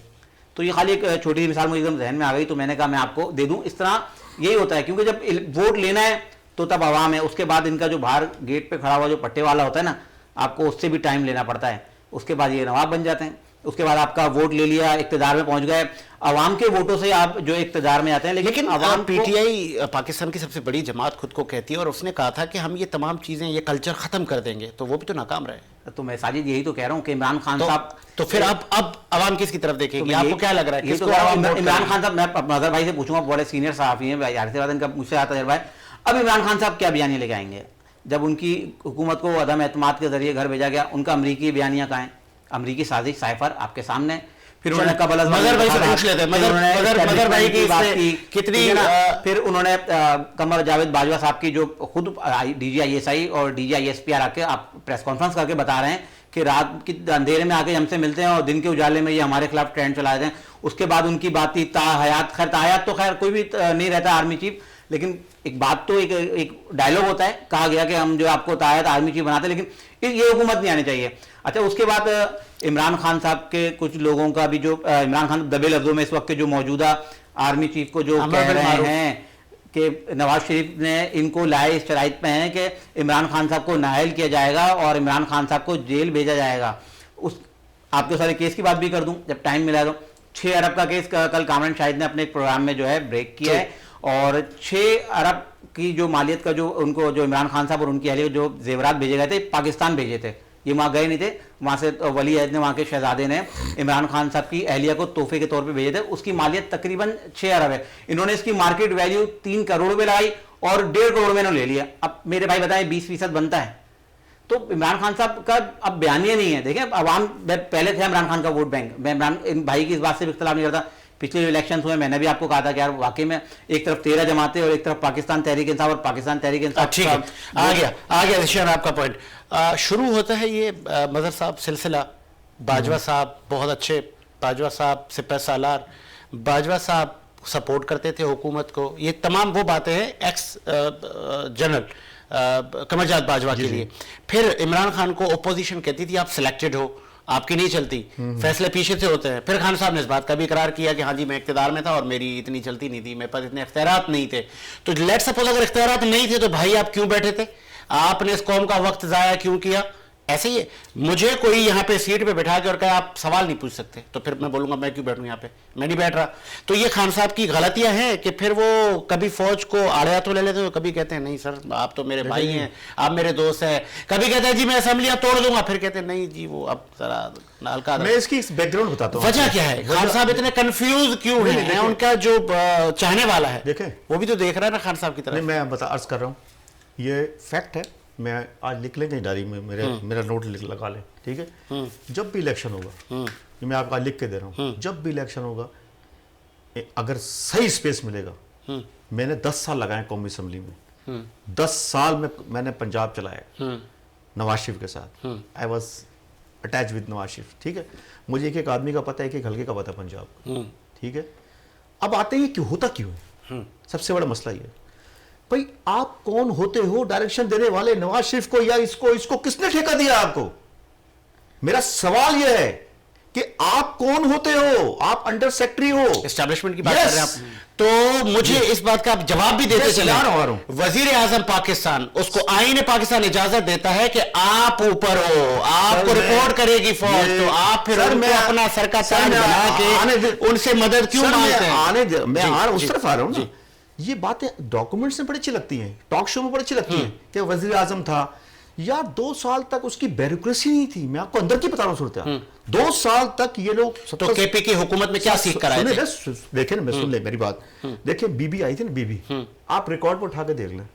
تو یہ خالی ایک چھوٹی سی مثال مجھے ایک دم ذہن میں آ گئی تو میں نے کہا میں آپ کو دے دوں. اس طرح یہی ہوتا ہے کیونکہ جب ووٹ لینا ہے تو تب عوام ہے, اس کے بعد ان کا جو باہر گیٹ پہ کھڑا ہوا جو پٹے والا ہوتا ہے نا, آپ کو اس سے بھی ٹائم لینا پڑتا ہے. اس کے بعد یہ نواب بن جاتے ہیں, اس کے بعد آپ کا ووٹ لے لیا, اقتدار میں پہنچ گئے, عوام کے ووٹوں سے آپ جو اقتدار میں آتے ہیں. لیکن عوام PTI پاکستان کی سب سے بڑی جماعت خود کو کہتی ہے اور اس نے کہا تھا کہ ہم یہ تمام چیزیں, یہ کلچر ختم کر دیں گے, تو وہ بھی تو ناکام رہے. تو میں ساجد یہی تو کہہ رہا ہوں کہ عمران خان صاحب تو پھر اب عوام کس کی طرف دیکھیں گے؟ آپ کو کیا لگ رہا ہے عمران خان صاحب؟ میں مظہر بھائی سے پوچھوں گا, بڑے سینئر صحافی ہیں, ظاہر سی بات ان کا مجھ سے آتا تجربہ ہے. اب عمران خان صاحب کیا بیانیہ لے کے آئیں گے جب ان کی حکومت کو عدم اعتماد کے ذریعے گھر بھیجا گیا؟ ان کا امریکی بیانیہ کہاں ہے؟ امریکی سازش سائفر آپ کے سامنے. پھر انہوں نے قبل از مظہر بھائی سے پوچھ لیتے ہیں, مظہر بھائی کی بات کی کتنی. پھر انہوں نے قمر جاوید باجوہ صاحب کی جو خود DG ISI اور DG ISPR آ کے آپ پریس کانفرنس کر کے بتا رہے ہیں کہ رات کی اندھیرے میں آ کے ہم سے ملتے ہیں اور دن کے اجالے میں یہ ہمارے خلاف ٹرینڈ چلا دیتے ہیں. اس کے بعد ان کی بات تھی تا حیات, خیر تا حیات تو خیر کوئی بھی نہیں رہتا آرمی چیف, لیکن ایک بات تو ایک ڈائلاگ ہوتا ہے, کہا گیا کہ ہم جو آپ کو تا حیات آرمی چیف بناتے ہیں, لیکن یہ حکومت نہیں آنی چاہیے. اچھا اس کے بعد عمران خان صاحب کے کچھ لوگوں کا بھی جو عمران خان دبے لفظوں میں اس وقت کے جو موجودہ آرمی چیف کو جو کہہ رہے ہیں کہ نواز شریف نے ان کو لائے اس شرائط پہ ہیں کہ عمران خان صاحب کو نااہل کیا جائے گا اور عمران خان صاحب کو جیل بھیجا جائے گا. आपके सारे केस की बात भी कर दूं जब टाइम मिला तो। 6 अरब का केस कल कामरान शाहिद ने अपने एक प्रोग्राम में जो है ब्रेक किया है, और 6 अरब की जो मालियत का जो उनको जो इमरान खान साहब और उनकी अहलिया जो जेवरात भेजे गए थे, पाकिस्तान भेजे थे, ये वहाँ गए नहीं थे, वहाँ से वली अहद ने, वहाँ के शहजादे ने इमरान खान साहब की अहलिया को तोहफे के तौर पे भेजे थे। उसकी मालियत तकरीबन 6 अरब है। इन्होंने इसकी मार्केट वैल्यू 3 करोड़ में लगाई और 1.5 करोड़ में इन्होंने ले लिया। अब मेरे भाई बताएं 20% बनता है तो इमरान खान साहब का अब बयानिया नहीं है। देखें अवाम पहले थे इमरान खान का वोट बैंक, मैं इमरान इन भाई की इस बात से भी इख्तलाफ नहीं करता। पिछले जो इलेक्शन हुए मैंने भी आपको कहा था कि यार वाकई में एक तरफ 13 जमातें और एक तरफ पाकिस्तान तहरीक इंसाफ, और पाकिस्तान तहरीक इंसाफ। ठीक है, आ गया ऋषियान आपका पॉइंट। शुरू होता है ये मजहर साहब सिलसिला, बाजवा साहब बहुत अच्छे, बाजवा साहब सिपह सालार, बाजवा साहब सपोर्ट करते थे हुकूमत को, ये तमाम वो बातें हैं एक्स जनरल कमरजात बाजवा के लिए। फिर इमरान खान को ओपोजिशन कहती थी आप सिलेक्टेड हो, आपकी नहीं चलती, फैसले पीछे से होते हैं। फिर खान साहब ने इस बात का भी इकरार किया कि हाँ जी मैं इख्तियार में था और मेरी इतनी चलती नहीं थी, मेरे पास इतने इख्तियारात नहीं थे। तो लेट सपोज अगर इख्तियारात नहीं थे तो भाई आप क्यों बैठे थे, आपने इस कौम का वक्त ज़ाया क्यों किया? ऐसे ही है, मुझे कोई यहाँ पे सीट पे बैठा के और कहे आप सवाल नहीं पूछ सकते, तो फिर मैं बोलूंगा मैं क्यों बैठूं यहाँ पे, मैं नहीं बैठ रहा। तो ये खान साहब की गलतियां हैं कि फिर वो कभी फौज को आड़े तो ले लेते हो, कभी कहते हैं नहीं सर आप तो मेरे भाई हैं, आप मेरे दोस्त हैं, कभी कहते हैं जी मैं असेंबलियां तोड़ दूंगा, फिर कहते हैं नहीं जी वो अब जरा हल्का। मैं इसकी बैकग्राउंड बताता हूँ, वजह क्या है खान साहब इतने कंफ्यूज क्यों है? उनका जो चाहने वाला है देखें वो भी तो देख रहा है ना खान साहब की तरफ। मैं अर्ज कर रहा हूँ, ये फैक्ट है, मैं आज लिख लेंगे डायरी में, मेरा नोट लगा ले, ठीक है। जब भी इलेक्शन होगा, ये मैं आपको लिख के दे रहा हूँ, जब भी इलेक्शन होगा अगर सही स्पेस मिलेगा, मैंने 10 साल लगाए कौमी असम्बली में, 10 साल में मैंने पंजाब चलाया नवाज शरीफ के साथ, I was attach with Nawaz Sharif, ठीक है। मुझे एक आदमी का पता है, एक हल्के का पता है पंजाब का, ठीक है। अब आते ही क्यों होता क्यों है, सबसे बड़ा मसला ये है भाई आप कौन होते हो डायरेक्शन देने वाले, नवाज शरीफ को या इसको किसने ठेका दिया आपको? मेरा सवाल यह है कि आप कौन होते हो, आप अंडर सेक्रेटरी हो, एस्टैब्लिशमेंट की बात कर रहे हैं आप। तो मुझे इस बात का आप जवाब भी देते चले, वजीर आजम पाकिस्तान, उसको आईन पाकिस्तान इजाजत देता है कि आप ऊपर हो, आपको रिपोर्ट करेगी फौज, तो आप फिर अपना सर का ताज बना के उनसे मदद क्यों मांगते हैं? मैं उस तरफ आ रहा हूं ना, ये बातें डॉक्यूमेंट्स में बड़ी अच्छी लगती हैं, टॉक शो में बड़ी अच्छी लगती हैं कि वजीर आजम था यार 2 साल तक उसकी ब्यूरोक्रेसी नहीं थी। मैं आपको अंदर की बता रहा हूं सूरत, 2 साल तक ये लोग तो केपी की हुकूमत में क्या सीख कर आए थे? देखे ना, मैं सुन ले मेरी बात, देखिए बीबी आई थी ना, बीबी आप रिकॉर्ड पर उठा के देख लें,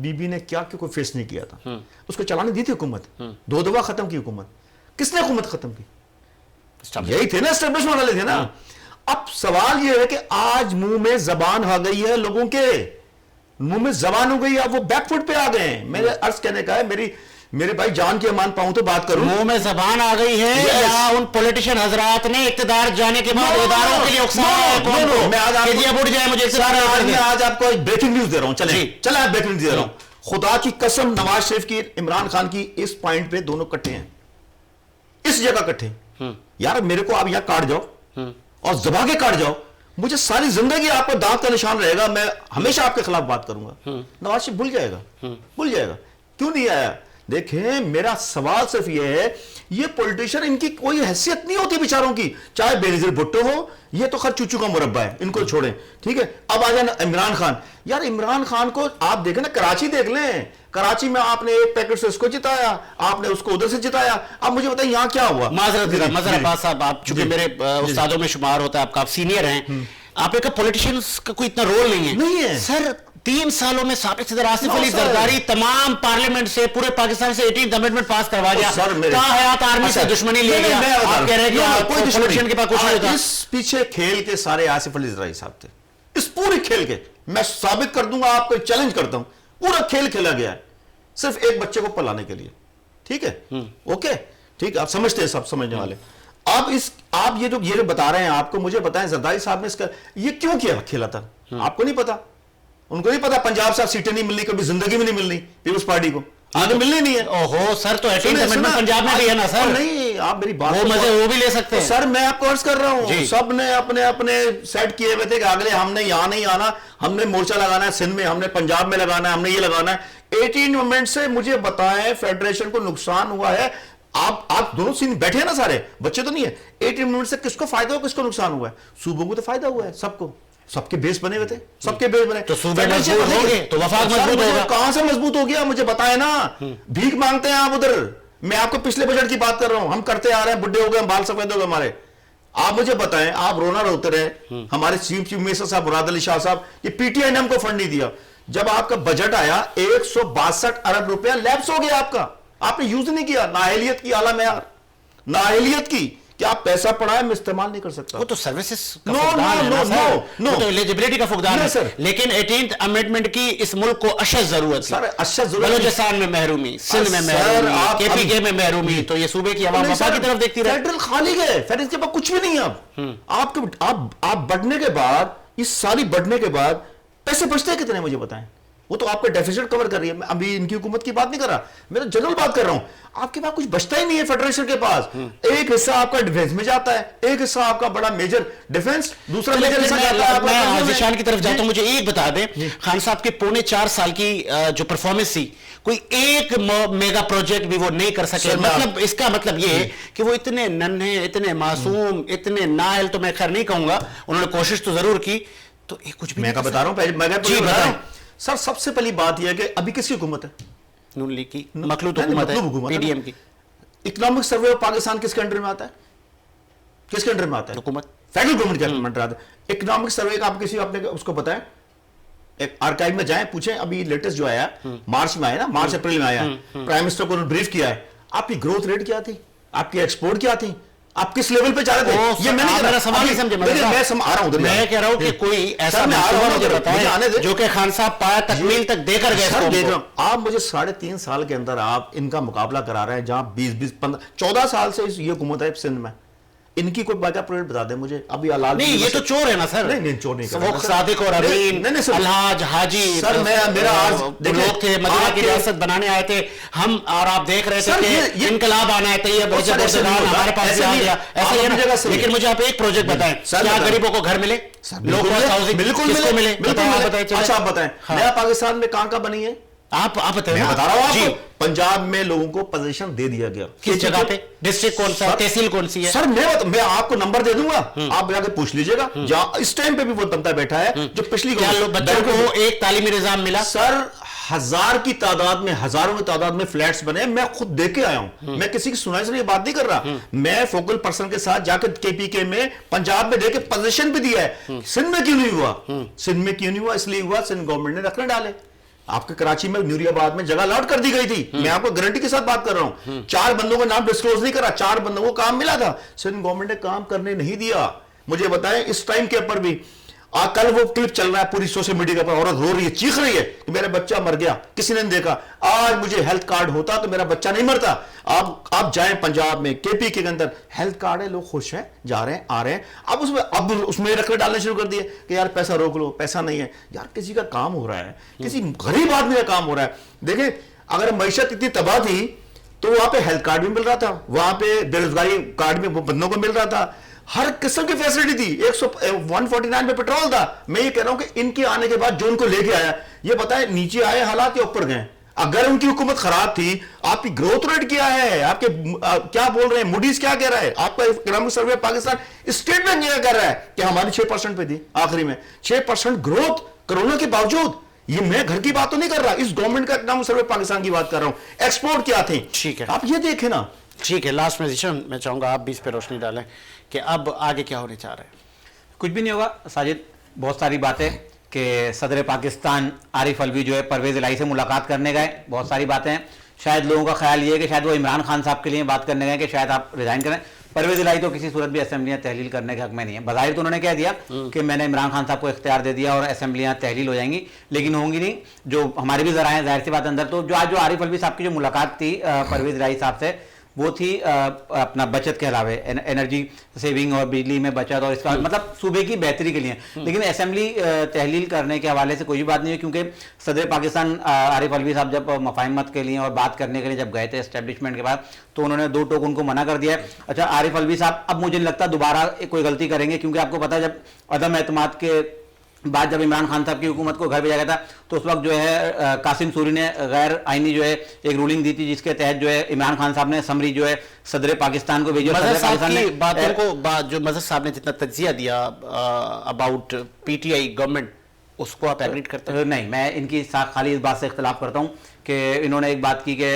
बीबी ने क्या क्यों कोई फेस नहीं किया था, उसको चलाने दी थी हुकूमत, 2 दफा खत्म की हुकूमत, किसने हुकूमत खत्म की? यही थे ना, एस्टेब्लिशमेंट वाले थे ना। अब सवाल यह है कि आज मुंह में जबान आ गई है, लोगों के मुंह में जबान हो गई, अब वो बैकफुट पे आ गए हैं। मेरे अर्ज कहने का है, मेरे भाई जान की अमान पाऊं तो बात करूं, मुंह में जबान आ गई है या उन पॉलिटिशियन हजरात ने इक्तदार जाने के बाद इदारों के लिए उकसाया है? मैं आज आपको एक ब्रेकिंग न्यूज दे रहा हूं, चले ब्रेकिंग न्यूज दे रहा हूं। खुदा की कसम, नवाज शरीफ की, इमरान खान की इस पॉइंट पे दोनों इकट्ठे हैं, इस जगह इकट्ठे। यार मेरे को आप यहां काट जाओ और दबा के काट जाओ, मुझे सारी जिंदगी आपको दांत का निशान रहेगा, मैं हमेशा आपके खिलाफ बात करूंगा। नवाज शरीफ भूल जाएगा, क्यों नहीं आया? देखें मेरा सवाल सिर्फ ये है, ये पॉलिटिशियन इनकी कोई हैसियत नहीं होती बेचारों की, चाहे बेनजीर भुट्टो हो, ये तो खर चूचू का मुरब्बा है, इनको छोड़ें, ठीक है। अब आ जाए इमरान खान, यार इमरान खान को आप देखें ना, कराची देख लें, कराची में आपने एक पैकेट से इसको जिताया, आपने उसको उधर से जिताया। अब मुझे बताइए यहाँ क्या हुआ? मजहर अब्बास साहब, आप चूंकि मेरे उस्तादों में शुमार होता है, आपका आप सीनियर हैं, आपने कहा पॉलिटिशियंस का कोई इतना रोल नहीं है सर। 3 सालों में साबिक सदर आसिफ अली जरदारी तमाम पार्लियामेंट से, पूरे पाकिस्तान से 18th अमेंडमेंट पास करवा गया, हयात आर्मी से दुश्मनी ले गया। आप कह रहे हैं कोई दुश्मन के पास कुछ नहीं होता। इस पीछे खेल के सारे आसिफ अली जरदारी साहब थे, इस पूरे खेल के मैं साबित कर दूंगा, आपको चैलेंज करता हूं, पूरा खेल खेला गया है सिर्फ एक बच्चे को पलाने के लिए, ठीक है। ओके ठीक है, आप समझते हैं, सब समझने वाले। अब आप ये जो बता रहे हैं, आपको मुझे बताएं जरदारी साहब ने इसका ये क्यों किया, खेला था? आपको नहीं पता, उनको नहीं पता पंजाब से सीटें नहीं मिलनी, कभी जिंदगी में नहीं मिलनी पीपल्स पार्टी को, आगे मिलनी नहीं है। ओहो सर, तो 18th अमेंडमेंट पंजाब में भी है ना सर? नहीं, आप मेरी बात वो भी ले सकते हैं सर। मैं आपको अर्ज कर रहा हूं, सब ने अपने अपने सेट किए हुए थे कि अगले हमने यहां नहीं आना, हमने मोर्चा लगाना है सिंध में, हमने पंजाब में लगाना है, हमने ये लगाना है। 18 अमेंडमेंट से मुझे बताएं फेडरेशन को नुकसान हुआ है? آپ دونوں سین بیٹھے ہیں نا سارے بچے تو نہیں ہے 18 منٹ سے کس کو فائدہ ہوا کس کو نقصان ہوا ہے صوبوں کو تو فائدہ ہوا ہے سب کو سب کے بیس بنے ہوئے تھے سب کے بیس بنے تو صوبے مضبوط ہوں گے تو وفاق مضبوط ہوگا کہاں سے مضبوط ہو گیا مجھے بتائیں نا بھیک مانگتے ہیں آپ ادھر میں آپ کو پچھلے بجٹ کی بات کر رہا ہوں ہم کرتے آ رہے ہیں بڈھے ہو گئے ہم بال سفید ہو گئے ہمارے آپ مجھے بتائیں آپ رونا روتے رہے ہمارے چیف منسٹر صاحب مراد علی شاہ صاحب یہ پی ٹی آئی نے ہم کو فنڈ نہیں دیا جب آپ کا بجٹ آیا 162 ارب روپیہ لیپس ہو گیا آپ نے یوز نہیں کیا نااہلیت کی اعلیٰ معیار نااہلیت کی کہ آپ پیسہ پڑھائیں میں استعمال نہیں کر سکتا وہ تو سروسز کا فقدان ہے نا سر وہ تو ایلیجبلٹی کا فقدان ہے لیکن 18th امینڈمنٹ کی اس ملک کو اشد ضرورت سر اشد ضرورت بلوچستان میں محرومی سندھ میں محرومی کے پی کے میں محرومی تو یہ صوبے کی عوام وفا کی طرف دیکھتی رہے فیڈرل خالی گئے فیڈرل کے پاس کچھ بھی نہیں اب آپ بڑھنے کے بعد اس ساری بڑھنے کے بعد پیسے بچتے ہیں کتنے مجھے بتائیں وہ تو آپ کا ڈیفیسٹ کور کر رہی ہے میں ابھی ان کی حکومت کی بات نہیں کر رہا میں تو جنرل بات کر رہا ہوں آپ کے پاس کچھ بچتا ہی نہیں ہے فیڈریشن کے پاس ایک حصہ آپ کا ڈیفنس میں جاتا ہے ایک حصہ آپ کا بڑا میجر ڈیفنس دوسرا میجر حصہ جاتا ہے میں آزیشان کی طرف جاتا ہوں مجھے ایک بتا دیں خان صاحب کے 4.5 سال کی جو پرفارمنس تھی کوئی ایک میگا پروجیکٹ بھی وہ نہیں کر سکے مطلب اس کا مطلب یہ ہے کہ وہ اتنے ننھے اتنے معصوم اتنے نااہل تو میں خیر نہیں کہوں گا انہوں نے کوشش تو ضرور کی تو یہ کچھ بھی میں کا بتا رہا ہوں میں بتا رہا ہوں سر سب سے پہلی بات یہ ہے کہ ابھی کس کی حکومت ہے نون لیگ کی مخلوط حکومت ہے پی ڈی ایم کی اکنامک سروے آف پاکستان کس کے انڈر میں آتا ہے کس کے انڈر میں آتا ہے حکومت فیڈرل گورنمنٹ کے انڈر آتا ہے اکنامک سروے کا آپ کسی اپنے اس کو بتائیں آرکائیو میں جائیں پوچھیں ابھی لیٹسٹ جو آیا مارچ میں آیا نا مارچ اپریل میں آیا پرائم منسٹر کو بریف کیا ہے آپ کی گروتھ ریٹ کیا تھی آپ کی ایکسپورٹ کیا تھی آپ کس لیول پہ جا رہے تھے یہ میں نہیں میرا سوال نہیں سمجھے میں آ رہا ہوں میں کہہ رہا ہوں کہ کوئی ایسا مجھے بتائیں جو کہ خان صاحب پایا تکمیل تک دے کر گئے آپ مجھے 3.5 سال کے اندر آپ ان کا مقابلہ کرا رہے ہیں جہاں 14 سال سے یہ حکومت ہے سندھ میں ان کی کوئی باقی پروجیکٹ بتا دیں مجھے ابھی الال نہیں یہ تو چور ہے نا سر نہیں چور نہیں وہ صادق اور امین الحاج حاجی سر میرا لوگ تھے مدینہ کی ریاست بنانے آئے تھے ہم اور آپ دیکھ رہے تھے کہ انقلاب آنا ہے طیب ہمارے پاس بھی آ گیا ایسا ہی ہے لیکن مجھے آپ ایک پروجیکٹ بتائیں کیا غریبوں کو گھر ملے بالکل ملے اچھا آپ بتائیں نیا پاکستان میں کہاں کہاں بنی ہے آپ بتائیں میں بتا رہا ہوں آپ کو پنجاب میں لوگوں کو پوزیشن دے دیا گیا کس جگہ پہ ڈسٹرکٹ کون سا تحصیل کون سی ہے سر میں آپ کو نمبر دے دوں گا آپ جا کے پوچھ لیجئے گا جہاں اس ٹائم پہ بھی وہ بندہ بیٹھا ہے جو پچھلی بچوں کو ایک تعلیمی نظام ملا سر ہزاروں کی تعداد میں فلیٹس بنے میں خود دیکھ کے آیا ہوں میں کسی کی سنائی سے یہ بات نہیں کر رہا میں فوکل پرسن کے ساتھ جا کے کے پی کے میں پنجاب میں دے کے پوزیشن بھی دیا ہے سندھ میں کیوں نہیں ہوا اس لیے ہوا سندھ گورنمنٹ نے رکھنے ڈالے آپ کے کراچی میں نوری آباد میں جگہ الاٹ کر دی گئی تھی میں آپ کو گارنٹی کے ساتھ بات کر رہا ہوں 4 بندوں کا نام ڈسکلوز نہیں کرا 4 بندوں کو کام ملا تھا سندھ گورنمنٹ نے کام کرنے نہیں دیا مجھے بتائیں اس ٹائم کے اوپر بھی کل وہ کلپ چل رہا ہے پوری سوشل میڈیا پر عورت رو رہی ہے چیخ رہی ہے کہ میرا بچہ مر گیا کسی نے نہیں دیکھا آج مجھے ہیلتھ کارڈ ہوتا تو میرا بچہ نہیں مرتا آپ جائیں پنجاب میں کے پی کے اندر ہیلتھ کارڈ ہے لوگ خوش ہیں جا رہے ہیں آ رہے ہیں اب اس میں رکھے ڈالنے شروع کر دیے کہ یار پیسہ روک لو پیسہ نہیں ہے یار کسی کا کام ہو رہا ہے کسی غریب آدمی کا کام ہو رہا ہے دیکھیں اگر معیشت اتنی تباہ تھی تو وہاں پہ ہیلتھ کارڈ بھی مل رہا تھا وہاں پہ بے روزگاری کارڈ بھی بندوں کو مل رہا تھا ہر قسم کی فیسلٹی تھی 149 پہ پیٹرول تھا میں یہ کہہ رہا ہوں کہ ان کے آنے کے بعد جو ان کو لے کے آیا یہ بتائیں نیچے آئے حالات یا اوپر گئے اگر ان کی حکومت خراب تھی آپ کی گروتھ ریٹ کیا ہے آپ کے کیا بول رہے ہیں موڈیز کیا کہہ رہا ہے آپ کا economic survey Pakistan state bank کیا کہہ رہا ہے کہ ہماری 6% پہ تھی آخری میں 6% گروتھ کرونا کے باوجود یہ میں گھر کی بات تو نہیں کر رہا اس گورنمنٹ کا اکنامک سروے پاکستان کی بات کر رہا ہوں ایکسپورٹ کیا تھے ٹھیک ہے آپ یہ دیکھیں نا ٹھیک ہے لاسٹ میں میں چاہوں گا آپ بھی اس پہ روشنی ڈالیں کہ اب آگے کیا ہونے چاہ رہے ہیں کچھ بھی نہیں ہوگا ساجد بہت ساری باتیں کہ صدر پاکستان عارف الوی جو ہے پرویز الہی سے ملاقات کرنے گئے بہت ساری باتیں ہیں شاید لوگوں کا خیال یہ ہے کہ شاید وہ عمران خان صاحب کے لیے بات کرنے گئے کہ شاید آپ ریزائن کریں پرویز الہی تو کسی صورت بھی اسمبلیاں تحلیل کرنے کے حق میں نہیں ہے بظاہر تو انہوں نے کہہ دیا کہ میں نے عمران خان صاحب کو اختیار دے دیا اور اسمبلیاں تحلیل ہو جائیں گی لیکن ہوں گی نہیں جو ہمارے بھی ذرائع ہیں ظاہر سی بات اندر تو جو آج جو عارف الوی صاحب کی جو ملاقات تھی پرویز الہی صاحب سے وہ تھی اپنا بچت کے علاوہ انرجی سیونگ اور بجلی میں بچت اور اس کا مطلب صوبے کی بہتری کے لیے لیکن اسمبلی تحلیل کرنے کے حوالے سے کوئی بھی بات نہیں ہے کیونکہ صدر پاکستان عارف الوی صاحب جب مفاہمت کے لیے اور بات کرنے کے لیے جب گئے تھے اسٹیبلشمنٹ کے بعد تو انہوں نے 2 ٹوک ان کو منع کر دیا ہے اچھا عارف الوی صاحب اب مجھے نہیں لگتا دوبارہ کوئی غلطی کریں گے کیونکہ آپ کو پتا ہے جب عدم اعتماد کے बाद जब इमरान खान साहब की हुकूमत को घर भेजा गया था तो उस वक्त जो है कासिम सूरी ने गैर आईनी जो है एक रूलिंग दी थी जिसके तहत जो है इमरान खान साहब ने समरी जो है सदर पाकिस्तान को भेजी। मजहर साहब की बातों को जो मजहर साहब ने जितना तज्जिया दिया अबाउट पीटीआई गवर्नमेंट, उसको आप एग्री करते हैं? नहीं, मैं इनकी खाली इस बात से इख्तलाफ करता हूँ कि इन्होंने एक बात की कि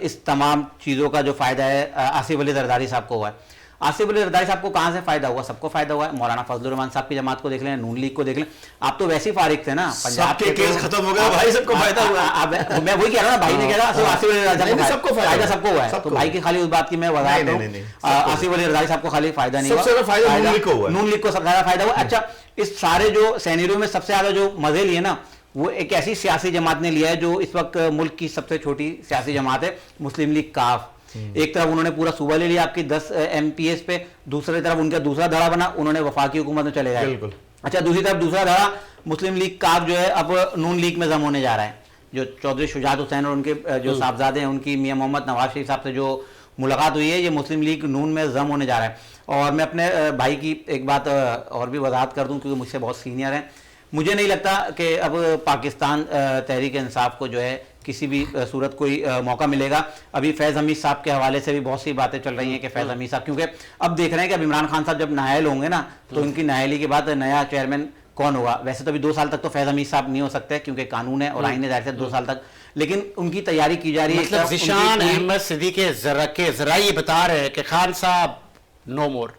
इस तमाम चीज़ों का जो फ़ायदा है आसिफ अली जरदारी साहब को हुआ है। आसिफ अली जरदारी साहब को कहाँ से फायदा हुआ? सबको फायदा हुआ है। मौलाना फजलुर रहमान साहब की जमात को देख लें, नून लीग को देख लें, आप तो वैसे ही फारिग थे ना, पंजाब के केस खत्म हो गया भाई, सबको फायदा हुआ। मैं वही कह रहा हूँ ना, भाई ने कह रहा है आसिफ अली जरदारी सबको फायदा सबको हुआ है, तो भाई की खाली उस बात की मैं वजाहत दूं, आसिफ अली जरदारी साहब को खाली फायदा नहीं हुआ, सबसे ज्यादा फायदा नून लीग को हुआ, नून लीग को सबसे ज्यादा फायदा हुआ। अच्छा, इस सारे जो सैनिरों में सबसे ज्यादा जो मजे लिए ना, वो एक ऐसी सियासी जमात ने लिया है जो इस वक्त मुल्क की सबसे छोटी सियासी जमात है, मुस्लिम लीग काफ। एक तरफ उन्होंने पूरा सूबा ले लिया आपकी 10 MPs पे, दूसरी तरफ उनका दूसरा धड़ा बना, उन्होंने वफाकी हुकूमत में चले गए। अच्छा, दूसरी तरफ दूसरा धड़ा मुस्लिम लीग काफ जो है अब नून लीग में जम होने जा रहा है। जो चौधरी शुजात हुसैन और उनके जो साहबजादे हैं, उनकी मियां मोहम्मद नवाज शरीफ साहब से जो मुलाकात हुई है, ये मुस्लिम लीग नून में जम होने जा रहा है। और मैं अपने भाई की एक बात और भी वजाहत कर दूं क्योंकि मुझसे बहुत सीनियर हैं, मुझे नहीं लगता कि अब पाकिस्तान तहरीक इंसाफ को जो है किसी भी सूरत कोई मौका मिलेगा। अभी फैज़ हमीद साहब के हवाले से भी बहुत सी बातें चल रही हैं कि फैज़ हमीद साहब, क्योंकि अब देख रहे हैं कि अब इमरान खान साहब जब नाअहल होंगे ना, तो उनकी नाअहली के बाद नया चेयरमैन कौन होगा। वैसे तो अभी 2 साल तक तो फैज़ हमीद साहब नहीं हो सकते क्योंकि कानून है और आईन है, जाहिर से 2 साल तक, लेकिन उनकी तैयारी की जा रही है। मतलब ज़िशान अहमद सिद्दीकी जरा ये बता रहे हैं कि खान साहब नो मोर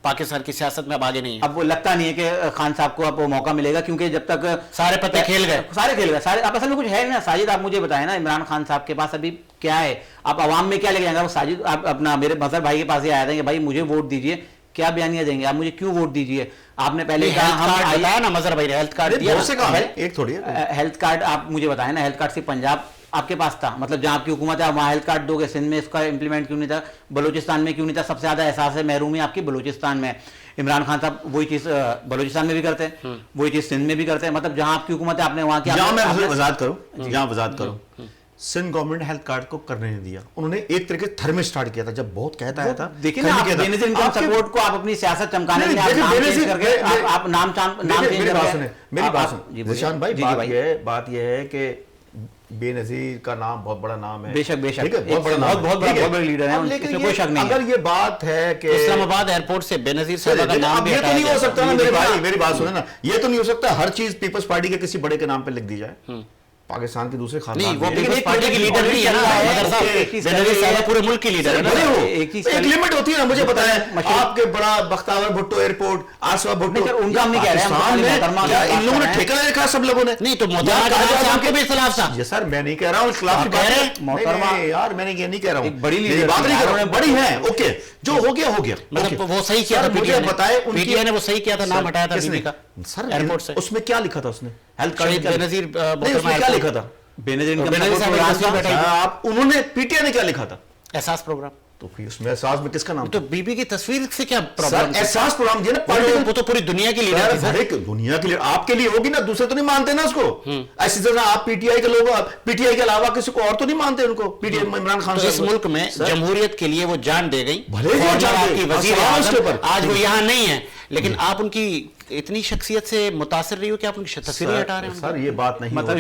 पाकिस्तान की सियासत में अब आगे नहीं है। अब वो लगता नहीं है कि खान साहब को अब वो मौका मिलेगा, क्योंकि जब तक सारे पत्ते खेल गए, सारे अब असल में कुछ है ना। साजिद, आप मुझे बताएं ना, इमरान खान साहब के पास अभी क्या है, आप अवाम में क्या लेके जाएंगे? वो साजिद आप अपना मेरे मजहर भाई के पास ही आया था कि भाई मुझे वोट दीजिए, क्या बयानिया देंगे आप, मुझे क्यों वोट दीजिए? आपने पहले कहा हम आया ना, मजहर भाई ने हेल्थ कार्ड दिया, एक थोड़ी हेल्थ कार्ड आप मुझे बताएं ना, हेल्थ कार्ड सिर्फ पंजाब आपके पास था, मतलब जहां आपकी हुकूमत है वहां हेल्थ कार्ड दोगे, सिंध में इसका इंप्लीमेंट क्यों नहीं था, बलूचिस्तान में क्यों नहीं था? सबसे ज्यादा एहसास है महरूमी आपकी बलूचिस्तान में। इमरान खान साहब वही चीज बलूचिस्तान में भी करते हैं, वही चीज सिंध में भी करते हैं, मतलब जहां आपकी हुकूमत है आपने वहां की वजाहत करूं, सिंध गवर्नमेंट हेल्थ कार्ड को करने नहीं दिया, उन्होंने एक तरीके थर में स्टार्ट किया था जब बहुत कहता है था। देखिए ना, बेनज़ीर इनकम सपोर्ट को आप अपनी सियासत चमकाने के लिए आप नाम चेंज करके, मेरी बात सुन ज़िशान भाई, बात ये है कि बेनज़ीर का नाम बहुत बड़ा नाम है, बेशक बहुत बड़ा लीडर है, लेकिन कोई शक नहीं। अगर ये बात है कि इस्लामाबाद एयरपोर्ट से बेनज़ीर साहब का नाम भी ये तो नहीं हो सकता ना मेरे भाई, मेरी बात सुने ना, ये तो नहीं हो सकता हर चीज पीपल्स पार्टी के किसी बड़े के नाम पे लिख दी जाए। पाकिस्तान के दूसरे खानदान नहीं, वो पीपल्स पार्टी की लीडर नहीं है ना, बेनज़ीर साहब पूरे मुल्क की लीडर है ना। एक लिमिट होती है ना, मुझे पता है आपके बड़ा बख्तावर भुट्टो एयरपोर्ट, आसवा भुट्टो, उनका हम नहीं कह रहे हैं, इन लोगों ने ठेका ले रखा सब लोगों ने। नहीं तो मोहतरमा आपके भी खिलाफ था। ये सर मैं नहीं कह रहा हूँ खिलाफ कह रहे हैं मोहतरमा, यार मैंने ये नहीं कह रहा हूँ, बड़ी लीडर बात नहीं कर रहा हूँ, बड़ी है, ओके, जो हो गया हो गया, मतलब वो सही किया था, मुझे बताए पीटीआई ने वो सही किया था, नाम हटाया था बीबी का सर एयरपोर्ट से। उसमें क्या लिखा था उसने हेल्थ कार्ड, बेनज़ीर क्या लिखा था? आप उन्होंने पीटीआई ने क्या लिखा था? एहसास प्रोग्राम। तो फिर उसमें एहसास में किसका नाम? तो बीबी की तस्वीर से क्या प्रॉब्लम? एहसास प्रोग्राम दिया ना, वो तो पूरी दुनिया की लीडर थी। हर एक दुनिया के लिए आपके लिए होगी ना, दूसरे तो नहीं मानते ना उसको। ऐसी तरह आप पीटीआई के लोग, पीटीआई के अलावा किसी को और तो नहीं मानते उनको। पीटीआई इमरान खान इस मुल्क में जमहूरियत के लिए वो जान दे गई, भले आज वो यहाँ नहीं है, लेकिन आप उनकी इतनी शख्सियत से मुतासिर रही हो कि आप उनकी तस्वीरें हटा रहे हैं। सर ये बात नहीं, मतलब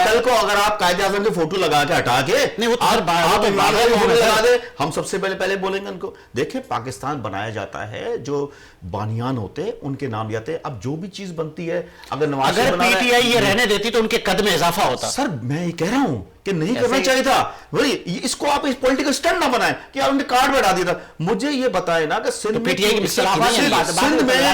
कल को अगर आप कायदे आज़म की फोटो लगा के हटा के नहीं, वो लगा दे, हम सबसे पहले बोलेंगे उनको, देखिए पाकिस्तान बनाया जाता है, जो बानियान होते हैं उनके नाम जाते हैं। अब जो भी चीज बनती है, अगर पीटीआई ये रहने देती तो उनके कद में इजाफा होता। सर मैं ये कह रहा हूं कि नहीं करना चाहिए था वही, इसको आप इस पॉलिटिकल स्टंट ना बनाएं कि आप उनने कार्ड बढ़ा दिया था। मुझे ये बताए ना कि सिंध में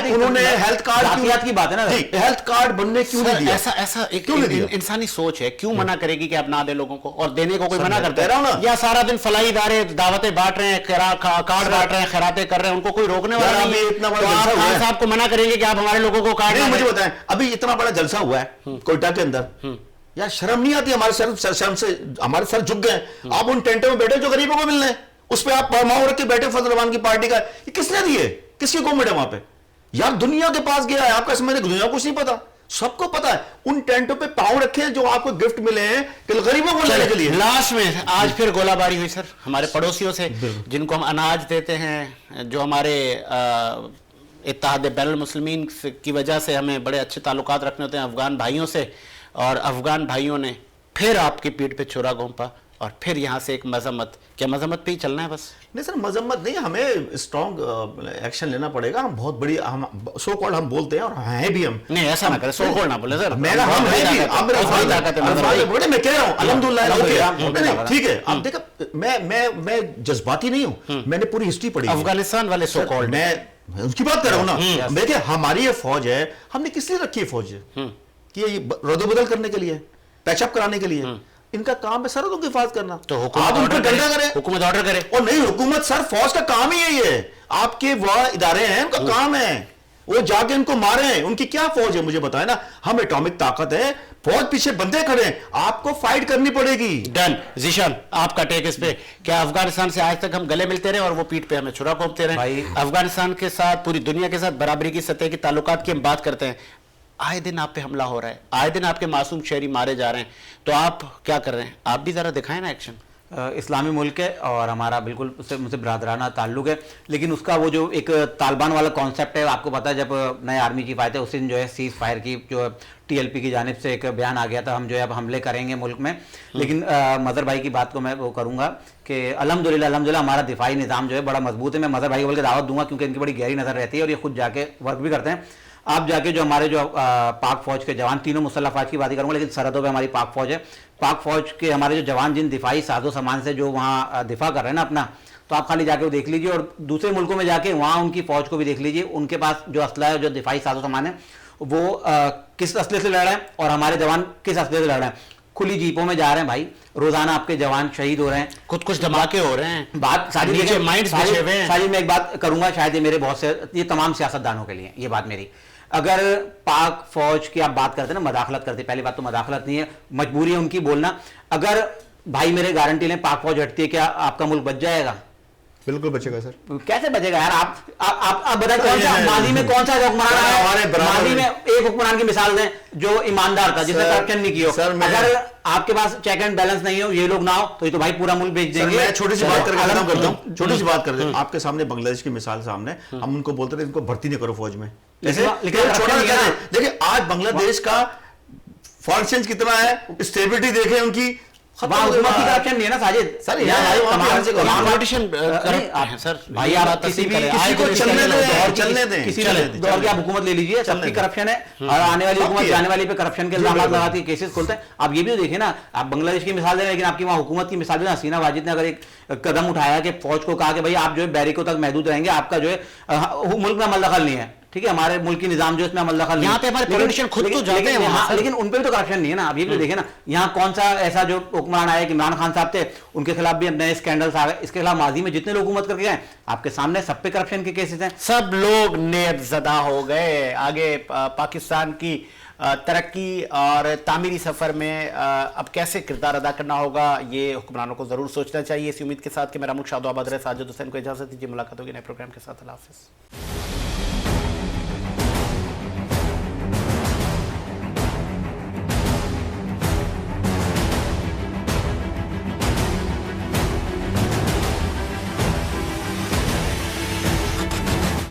उन्होंने हेल्थ कार्ड की बात है ना, हेल्थ कार्ड बनने क्यों नहीं दिया? ऐसा एक इंसानी सोच है, क्यों मना करेगी कि आप ना दे लोगों को, और देने को कोई मना करता है? या सारा दिन फलाई इदारे दावतें बांट रहे हैं, कार्ड बांट रहे हैं, खैरातें कर रहे हैं, उनको कोई रोकने वाला नहीं है। तो आप खान साहब को मना करेंगे कि आप हमारे लोगों को कार्ड? मुझे बताएं, अभी इतना बड़ा जलसा हुआ है कोयटा के अंदर, यार शर्म नहीं आती? हमारे शर्म से हमारे सर झुक गए। आप उन टेंटों में बैठे जो गरीबों को मिलने, उस पे आप परमाऊ रख के बैठे फजल रहमान की पार्टी का, ये किसने दिए? किसकी गवर्नमेंट है वहां पे? यार दुनिया के पास गया है आपका, इसमें दुनिया को कुछ नहीं पता, सबको पता है। उन टेंटों पे पांव रखे जो आपको गिफ्ट मिले हैं कि गरीबों को लेने के लिए। लास्ट में आज फिर गोलाबारी हुई सर हमारे पड़ोसियों से, जिनको हम अनाज देते हैं, जो हमारे इत्तेहाद बैनुल मुस्लिमीन की वजह से हमें बड़े अच्छे ताल्लुकात रखने होते हैं अफगान भाइयों से, और अफगान भाइयों ने फिर आपकी पीठ पे छुरा घोंपा और फिर यहाँ से एक मजम्मत, क्या मजम्मत पे ही चलना है बस? नहीं सर, मजम्मत नहीं, हमें स्ट्रॉन्ग एक्शन लेना पड़ेगा। हम बहुत बड़ी, हम सो कॉल्ड हम बोलते हैं और हैं भी हम। नहीं ऐसा ना करें, सो कॉल्ड ना बोले सर। मेरा हम है भी, अब मेरा बहुत ताकत है मजहब अल्फाज में। बड़े मैं कह रहा हूँ अल्हम्दुलिल्लाह, अल्हम्दुलिल्लाह, ओके नहीं ठीक है। अब देखो मैं जज्बाती नहीं हूँ, मैंने पूरी हिस्ट्री पढ़ी है। अफगानिस्तान वाले सो कॉल्ड, मैं उसकी बात कर रहा हूँ ना। देखिए हमारी ये फौज है, हमने किस लिए रखी है फौज कि ये रद्द-बदल करने के लिए, पैचअप कराने के लिए। इनका काम है सरहदों की हिफाजत करना। तो आप उन पर डंडा करें, हुकूमत ऑर्डर करे। और नहीं, हुकूमत सर फौज का काम ही यही है। आपके वह इदारे हैं, उनका काम है वो जाके इनको मारें। उनकी क्या फौज है मुझे बताए ना। हम एटॉमिक ताकत है, फौज पीछे बंदे खड़े हैं, आपको फाइट करनी पड़ेगी। डन। जीशान आपका टेक इस पे, क्या अफगानिस्तान से आज तक हम गले मिलते रहे और वो पीठ पे हमें छुरा घोंपते रहे? भाई, अफगानिस्तान के साथ, पूरी दुनिया के साथ बराबरी की सतह की ताल्लुकात की हम बात करते हैं, आए दिन आप पे हमला हो रहा है, आए दिन आपके मासूम शहरी मारे जा रहे हैं, तो आप क्या कर रहे हैं? आप भी जरा दिखाएं ना एक्शन। इस्लामी मुल्क है और हमारा बिल्कुल उससे मुझसे बरादराना ताल्लुक है, लेकिन उसका वो जो एक तालिबान वाला कॉन्सेप्ट है, आपको पता है जब नए आर्मी चीफ आए थे उस दिन जो है सीज फायर की जो TLP की जानिब से एक बयान आ गया था, हम जो है अब हमले करेंगे मुल्क में। लेकिन मज़हर भाई की बात को मैं वो करूँगा कि अल्हम्दुलिल्लाह हमारा दिफाई निज़ाम जो है बड़ा मजबूत है। मैं मज़हर भाई को बोल के दावत दूंगा क्योंकि इनकी बड़ी गहरी नज़र रहती है और ये खुद जाके वर्क भी करते हैं। आप जाके जो हमारे जो पाक फौज के जवान, तीनों मुसल्लह फौज की बात ही करूँगा, लेकिन सरहदों पे हमारी पाक फौज है, पाक फौज के हमारे जो जवान जिन दिफाई साजो सामान से जो वहाँ दिफा कर रहे हैं ना अपना, तो आप खाली जाके वो देख लीजिए और दूसरे मुल्कों में जाके वहाँ उनकी फौज को भी देख लीजिए। उनके पास जो असला है, जो दिफाई साजो सामान है, वो किस असले से लड़ रहे हैं और हमारे जवान किस असले से लड़ रहे हैं। खुली जीपों में जा रहे हैं भाई, रोजाना आपके जवान शहीद हो रहे हैं, कुछ धमाके हो रहे हैं, बात सारी नीचे माइंड्स बिछे हुए हैं। सारी मैं एक बात करूंगा, शायद ये मेरे बहुत से, ये तमाम सियासतदानों के लिए ये बात मेरी, अगर पाक फौज की आप बात करते हैं ना, मदाखलत करते, पहली बात तो मदाखलत नहीं है, मजबूरी है उनकी बोलना। अगर भाई मेरे गारंटी लें पाक फौज हटती है, क्या आपका मुल्क बच जाएगा? बिल्कुल बचेगा सर। कैसे बचेगा यार? आप बताइए कौन सा माजी में कौन सा हुक्मरान है? माजी में एक हुक्मरान की मिसाल दें जो ईमानदार था, जिसने करप्शन नहीं किया। अगर आपके पास चेक एंड बैलेंस नहीं हो, ये लोग ना हो, तो ये तो भाई पूरा मुल्क बेच देंगे। मैं छोटी सी बात करके खत्म करता हूं, छोटी सी बात करते हैं आपके सामने बांग्लादेश की मिसाल सामने, हम उनको बोलते थे इनको भर्ती नहीं करो फौज में, देखिए आज बांग्लादेश का फॉरेन एक्सचेंज कितना है, स्टेबिलिटी देखें उनकी, वहाँ हुकूमत की करप्शन नहीं है ना साजिद सर। यहाँ पॉलिटिशियन सर भाई, आप किसी भी चलने दें, किसी दौर की आप हुकूमत ले लीजिए, सबकी करप्शन है और आने वाली हुकूमत जाने वाली पे करप्शन के इल्जाम लगाती है, केसेस खोलते हैं। आप ये भी तो देखें ना, आप बांग्लादेश की मिसाल दे रहे हैं, लेकिन आपकी वहाँ हुकूमत की मिसाल दें। हसीना वाजिद ने अगर एक कदम उठाया कि फौज को कहा कि भाई आप जो है बैरिकों तक महदूद रहेंगे, आपका जो है मुल्क में अमल दखल नहीं है, ठीक है, हमारे मुल्क की निजाम जो इसमें अमल दखल यहाँ पे हमारे पॉलिटिशियन खुद तो जाते हैं वहाँ, लेकिन उन पे भी तो करप्शन नहीं है ना। आप ये भी देखें ना, यहाँ कौन सा ऐसा जो हुक्मरान आया कि इमरान खान साहब थे, उनके खिलाफ भी नए स्कैंडल्स आ गए। इसके खिलाफ माजी में जितने लोग हुकूमत करके गए आपके सामने, सब पे करप्शन के केसेस हैं। सब लोग नेज़दा हो गए। आगे पाकिस्तान की तरक्की और तामीरी सफर में अब कैसे किरदार अदा करना होगा, ये हुक्मरानों को जरूर सोचना चाहिए। इसी उम्मीद के साथ कि मेरा मुल्क शादो आबाद रहे। साजिद हुसैन को इजाजत दीजिए, मुलाकात होगी नए प्रोग्राम के साथ। अल्लाह हाफिज़।